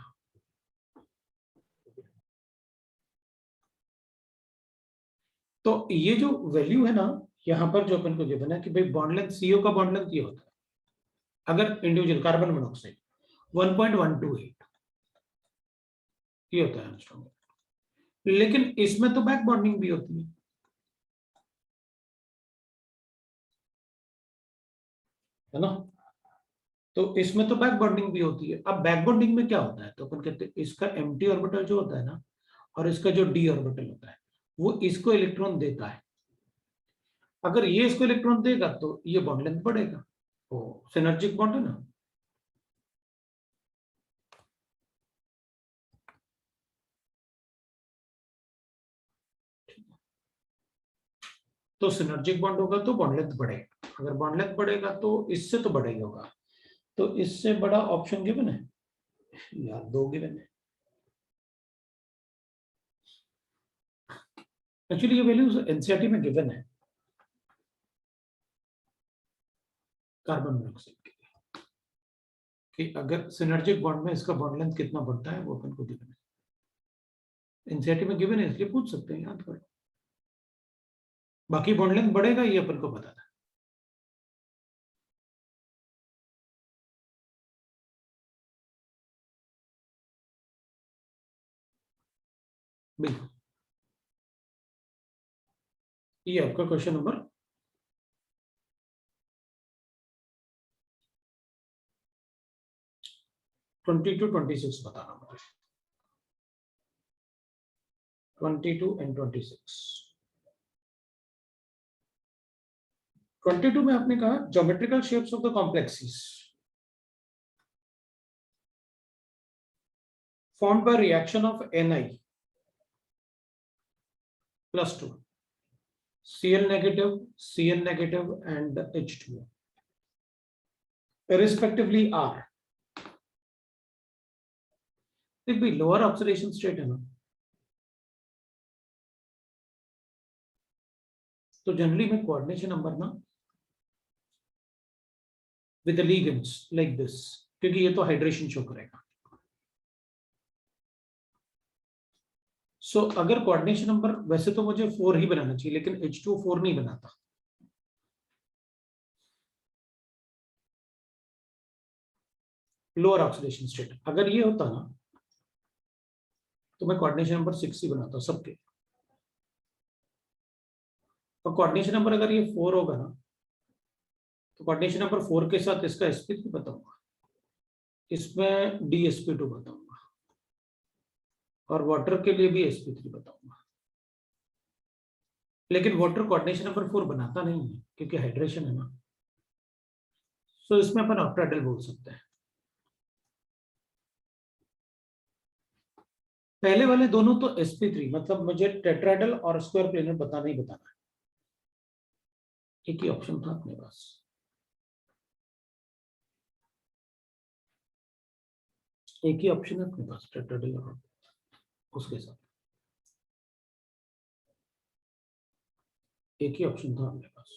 S1: तो ये जो वैल्यू है ना, यहाँ पर जो अपन को गिवन है कि भाई बॉन्ड लेंथ CO का बॉन्ड लेंथ ये होता है अगर इंडिविजुअल कार्बन मोनोऑक्साइड 1.128 ये होता है एंगस्ट्रॉम। लेकिन इसमें तो बैक बॉन्डिंग भी होती है ना, तो इसमें तो बैक बॉन्डिंग भी होती है। अब बैक बॉन्डिंग में क्या होता है, तो अपन कहते हैं इसका एम्प्टी ऑर्बिटल जो होता है ना, और इसका जो डी ऑर्बिटल होता है, वो इसको इलेक्ट्रॉन देता है। अगर ये इसको इलेक्ट्रॉन देगा तो ये बॉन्ड लेंथ बढ़ेगा, तो सिनर्जिक बॉन्ड है ना। तो सिनर्जिक बॉन्ड होगा तो बॉन्ड लेंथ बढ़ेगा। अगर बॉन्ड लेंथ बढ़ेगा तो इससे तो बड़ा ही होगा। तो इससे बड़ा ऑप्शन गिवन है यार, 2 गिवन है। एक्चुअली ये वैल्यूज एनसीईआरटी में गिवन है कार्बन मोनोऑक्साइड के लिए, कि अगर सिनर्जिक बॉन्ड में इसका बॉन्ड लेंथ कितना बढ़ता है वो अपन को गिवन है, एनसीईआरटी में गिवन है, इसलिए पूछ सकते हैं, याद करो। बाकी बॉन्ड लेंथ बढ़ेगा ये अपन को पता था। बिल्कुल, ये आपका क्वेश्चन नंबर 22-26 बताना मुझे, 22 and 26। 22 में आपने कहा geometrical shapes of the complexes formed by reaction of Ni plus 2, Cl negative, Cn negative and H2O respectively are। देख भाई, लोअर ऑक्सीडेशन स्टेट है ना, तो जनरली में कोऑर्डिनेशन नंबर ना with the ligands like this, क्योंकि ये तो हाइड्रेशन शो करेगा। सो अगर कोऑर्डिनेशन नंबर, वैसे तो मुझे 4 ही बनाना चाहिए, लेकिन H2O 4 नहीं बनाता। लोअर ऑक्सीडेशन स्टेट अगर ये होता ना, तो मैं कोऑर्डिनेशन नंबर 6 ही बनाता सबके। तो कोऑर्डिनेशन नंबर अगर ये 4 होगा ना, तो कोऑर्डिनेशन नंबर 4 के साथ इसका sp3 बताऊंगा, इसमें dsp2 बताऊंगा, और वाटर के लिए भी sp3 बताऊंगा। लेकिन वाटर कोऑर्डिनेशन नंबर 4 बनाता नहीं है क्योंकि हाइड्रेशन है ना, सो इसमें अपन ऑक्टाहेड्रल बोल सकते हैं। पहले वाले दोनों तो sp3, मतलब मुझे टेट्राहेड्रल और स्क्वायर प्लेनर बताना ही बताना है। एक ही ऑप्शन था अपने पास, एक ही ऑप्शन है अपने पास, टेट्राहेड्रल और उसके साथ एक ही ऑप्शन था अपने पास।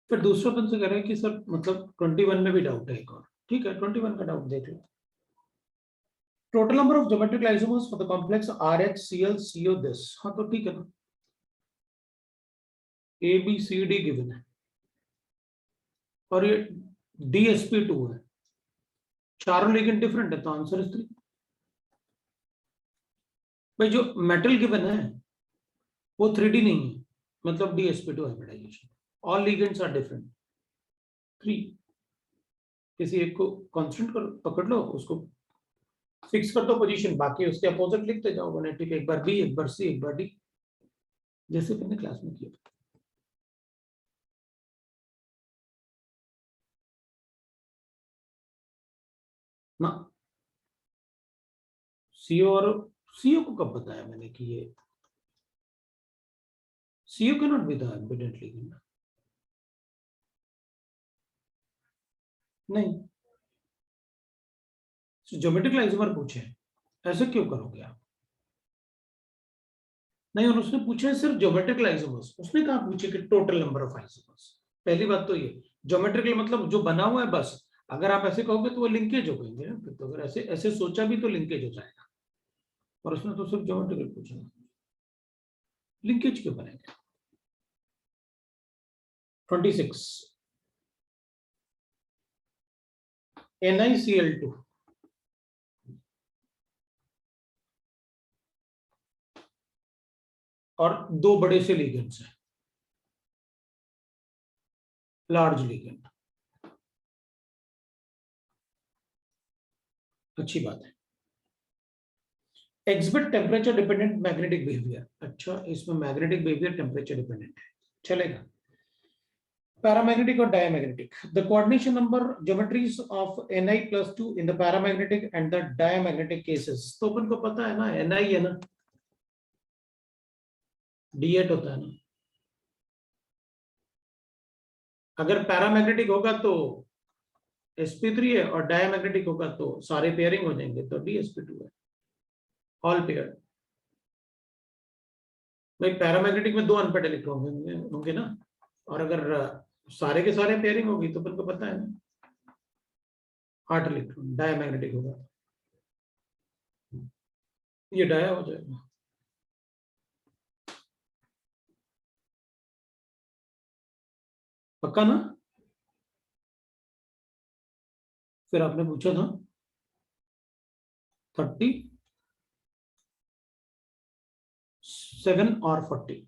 S1: फिर दूसरा अपन से कह रहे हैं कि सर मतलब 21 में भी डाउट है एक और, ठीक है 21 का डाउट देख लो। Total number of geometric isomers for the complex RHCl this, हाँ तो ठीक है ना, ABCD गिवन है और ये DSP2 है, चारों लिगेंड डिफरेंट है, तो आंसर इज 3। भाई जो मेटल गिवन है वो 3D नहीं है, मतलब DSP2 hybridisation, all ligands are different. 3 किसी एक को कांस्टेंट कर पकड़ लो, उसको फिक्स कर दो पोजीशन, बाकी उसके अपोजिट लिखते जाओ, 180 पे एक बार बी, एक बार सी, एक बार डी, जैसे मैंने क्लास में किया ना। सीओ और सीओ को कब बताया मैंने कि ये CO can not be the impedance ligand, नहीं। ज्योमेट्रिकल आइसोमर पूछे, ऐसे क्यों करोगे आप? नहीं, और उसने पूछा है सिर्फ ज्योमेट्रिकल आइसोमर्स, उसने कहा पूछे कि टोटल नंबर ऑफ आइसोमर्स। पहली बात तो ये ज्योमेट्रिकल मतलब जो बना हुआ है बस, अगर आप ऐसे कहोगे तो वो लिंकेज हो गएंगे ना, फिर तो अगर ऐसे ऐसे सोचा भी तो लिंकेज हो जाएगा, और उसने तो सिर्फ ज्योमेट्रिकल पूछा, लिंकेज क्यों बनेगा? 26 NiCl2 और 2 बड़े से लिगेंड्स हैं, लार्ज लिगेंड, अच्छी बात है। Exhibit temperature dependent magnetic behaviour, अच्छा इसमें मैग्नेटिक बिहेवियर टेम्परेचर डिपेंडेंट है, चलेगा। Paramagnetic or diamagnetic, the coordination number geometries of Ni+2 in the paramagnetic and the diamagnetic cases, तो अपन को पता है ना Ni है ना, D8 होता है ना। अगर पैरामैग्नेटिक होगा तो sp3 है, और डायमैग्नेटिक होगा तो सारे पेयरिंग हो जाएंगे, तो dsp2 है, ऑल पेयर। भाई पैरामैग्नेटिक में 2 अनपेड इलेक्ट्रॉन होंगे ना, और अगर सारे के सारे पेयरिंग होगी तो अपन को पता है ना 8 इलेक्ट्रॉन, डायमैग्नेटिक होगा ये डाया हो जाएगा। पक्का ना? फिर आपने पूछा था 37 और 40,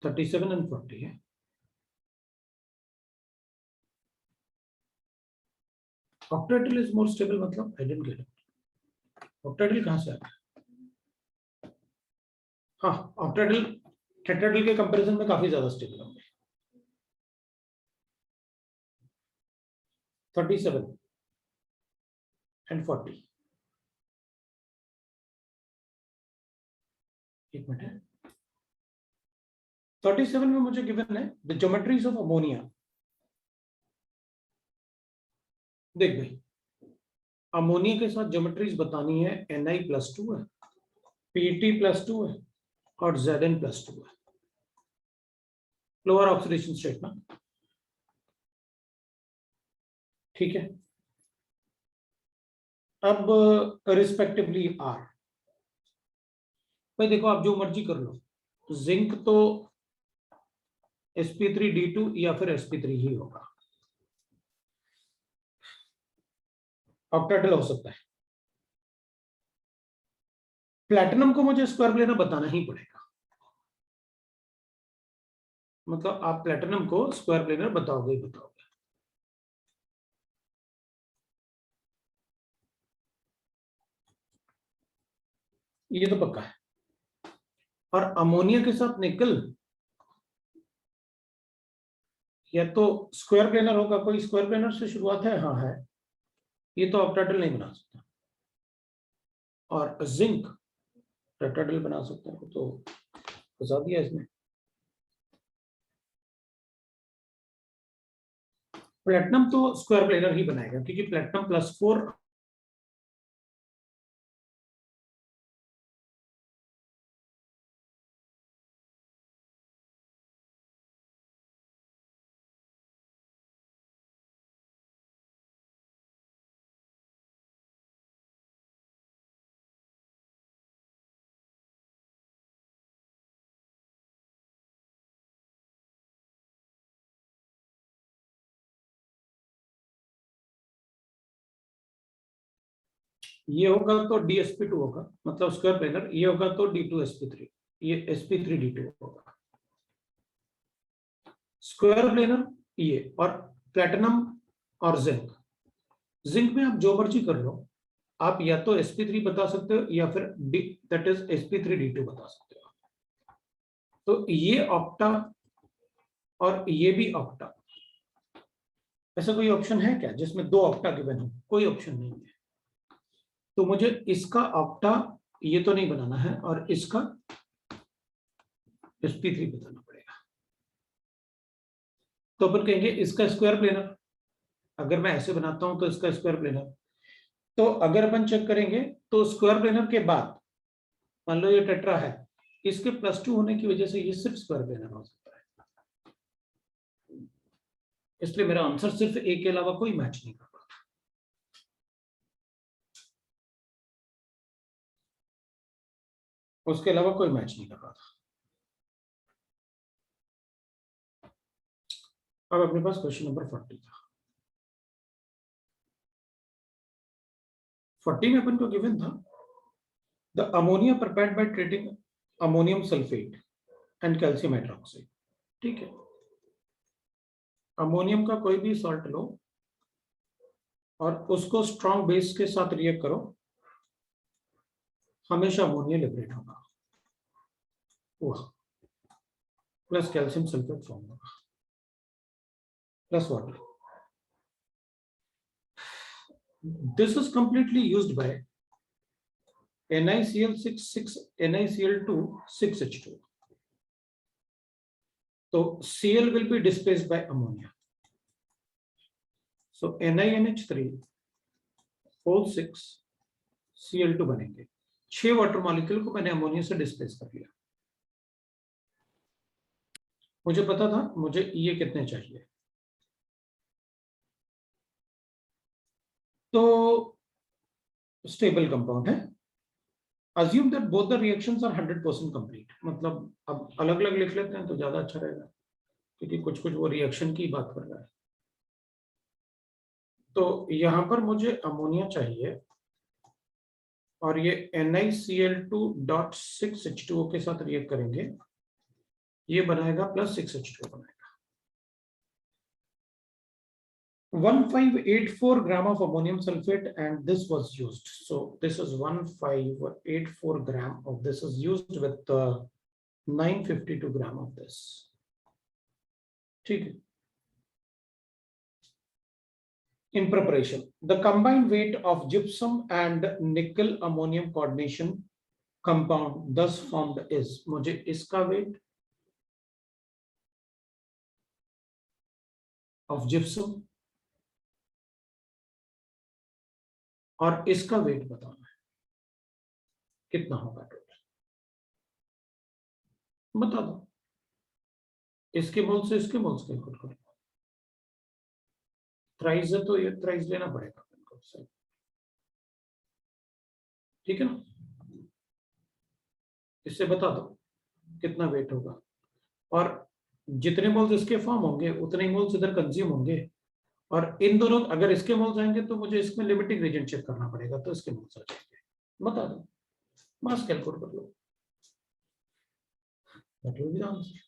S1: 37 and 40 है। ऑक्टाहेड्रल इज मोर स्टेबल, मतलब I didn't get it, octahedral कहां से आता है? हाँ ऑक्टाहेड्रल टेट्राहेड्रल के कंपैरिजन में काफी ज्यादा स्टेबल होंगे। 37 and 40, एक मिनट है, 37 में मुझे गिवन है द ज्योमेट्रीज ऑफ अमोनिया। देख भाई अमोनिया के साथ ज्योमेट्रीज बतानी है, Ni+2 है, Pt+2 है और Zn+2 है। लोअर ऑक्सीडेशन स्टेट ना, ठीक है। अब रिस्पेक्टिवली आर, भाई देखो आप जो मर्जी कर लो, जिंक तो sp3d2 या फिर sp3 ही होगा, ऑक्टेटल हो सकता है। प्लैटिनम को मुझे स्क्वायर प्लेनर बताना ही पड़ेगा, मतलब आप प्लैटिनम को स्क्वायर प्लेनर बताओगे ही बताओगे। ये तो पक्का है। और अमोनिया के साथ निकल, या तो स्क्वायर प्लेनर होगा, कोई स्क्वायर प्लेनर से शुरुआत है, हाँ है, ये तो ऑक्टेटल नहीं बना सकता। और जिंक ऑक्टेटल बना सकते हैं, तो फंसा दिया इसमें। प्लेटिनम तो स्क्वायर प्लेनर ही बनाएगा, क्योंकि प्लेटिनम +4 ये होगा तो DsP2 होगा, मतलब स्क्वायर प्लेनर। ये होगा तो D2sp3, ये sp3d2 होगा स्क्वायर प्लेनर। ये और प्लेटिनम और जिंक, जिंक में आप जो मर्जी कर लो, आप या तो sp3 बता सकते हो या फिर दैट इज sp3d2 बता सकते हो। तो ये ऑक्टा और ये भी ऑक्टा, ऐसा कोई ऑप्शन है क्या जिसमें 2 ऑक्टा गिवन हो? कोई ऑप्शन नहीं है। तो मुझे इसका ऑक्टा ये तो नहीं बनाना है, और इसका sp3 बताना पड़ेगा। तो अपन कहेंगे इसका स्क्वायर प्लेनर, अगर मैं ऐसे बनाता हूं तो इसका स्क्वायर प्लेनर। तो अगर अपन चेक करेंगे तो स्क्वायर प्लेनर के बाद मान लो ये टेट्रा है, इसके +2 होने की वजह से ये सिर्फ स्क्वायर प्लेनर हो सकता है। इसलिए मेरा आंसर सिर्फ ए के अलावा कोई मैच नहीं कर रहा, उसके अलावा कोई मैच नहीं कर रहा था। अब अपने पास क्वेश्चन नंबर 40 था। 40 में अपन को गिवन था the ammonia prepared by treating ammonium sulphate and calcium hydroxide. ठीक है, अमोनियम का कोई भी सॉल्ट लो और उसको स्ट्रॉन्ग बेस के साथ रिएक्ट करो, हमेशा अमोनिया लिबरेट होगा, प्लस कैल्शियम सल्फेट फॉर्म होगा, plus water. This is completely used by NiCl6 NiCl2 6H2. तो Cl will be displaced by ammonia. So NiNH3 whole 6 Cl2 बनेंगे। 6 वाटर मॉलिक्यूल को मैंने अमोनिया से डिस्प्लेस कर लिया। मुझे पता था मुझे ये कितने चाहिए, तो स्टेबल कंपाउंड है। Assume that both the reactions are 100% complete. मतलब अब अलग अलग लिख लेते हैं तो ज्यादा अच्छा रहेगा, क्योंकि कुछ कुछ वो रिएक्शन की बात कर रहा है। तो यहां पर मुझे अमोनिया चाहिए और ये NiCl2.6H2O के साथ रिएक्ट करेंगे, ये बनाएगा +6H2O बनाएगा। 1584 gram of ammonium sulfate and this was used. So this is 1584 gram of this is used with 952 gram of this. ठीक है। In preparation, the combined weight of gypsum and nickel ammonium coordination compound thus formed is, मुझे इसका weight of gypsum और इसका वेट बताना है, कितना होगा टोटल, बता दो। इसके मोल से इसके मोल्स कैलकुलेट कर लो। थ्राइस है तो ये थ्राइस लेना पड़ेगा इनको सही। ठीक है ना, इससे बता दो कितना वेट होगा, और जितने मोल्स इसके फॉर्म होंगे उतने ही मोल्स इधर कंज्यूम होंगे, और इन दोनों अगर इसके मोल्स आएंगे तो मुझे इसमें लिमिटिंग रीजन चेक करना पड़ेगा, तो इसके मोल्स आ जाएंगे। बता दो, मास कैलकुलेट कर लो, that will be the answer.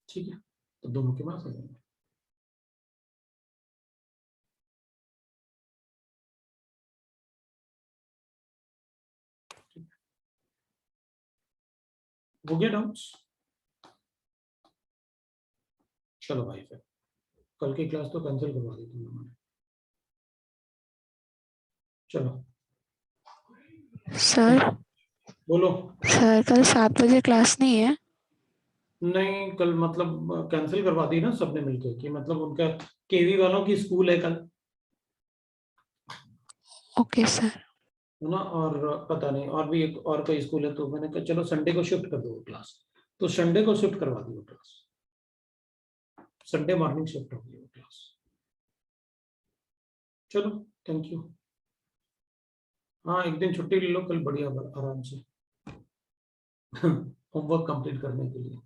S1: ठीक है, तो दोनों के मास आ जाएंगे। हो गया डाउट्स? चलो भाई फिर कल की क्लास तो कैंसिल करवा दी तुम लोगों ने। चलो
S6: सर
S1: बोलो।
S6: सर कल 7 बजे क्लास नहीं है?
S1: नहीं कल मतलब कैंसिल करवा दी ना सबने मिलकर, कि मतलब उनका केवी वालों की स्कूल है कल,
S6: ओके सर।
S1: है ना, और पता नहीं और भी एक और कोई स्कूल है, तो मैंने कहा चलो संडे को शिफ्ट कर दो क्लास, तो संडे को शिफ्ट करवा दी वो क्लास, संडे मॉर्निंग शिफ्ट होगी वो क्लास। चलो थैंक यू। हाँ एक दिन छुट्टी ले लो कल, बढ़िया आराम से होमवर्क कंप्लीट करने के लिए।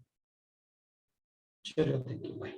S1: चलो थैंक यू बाय।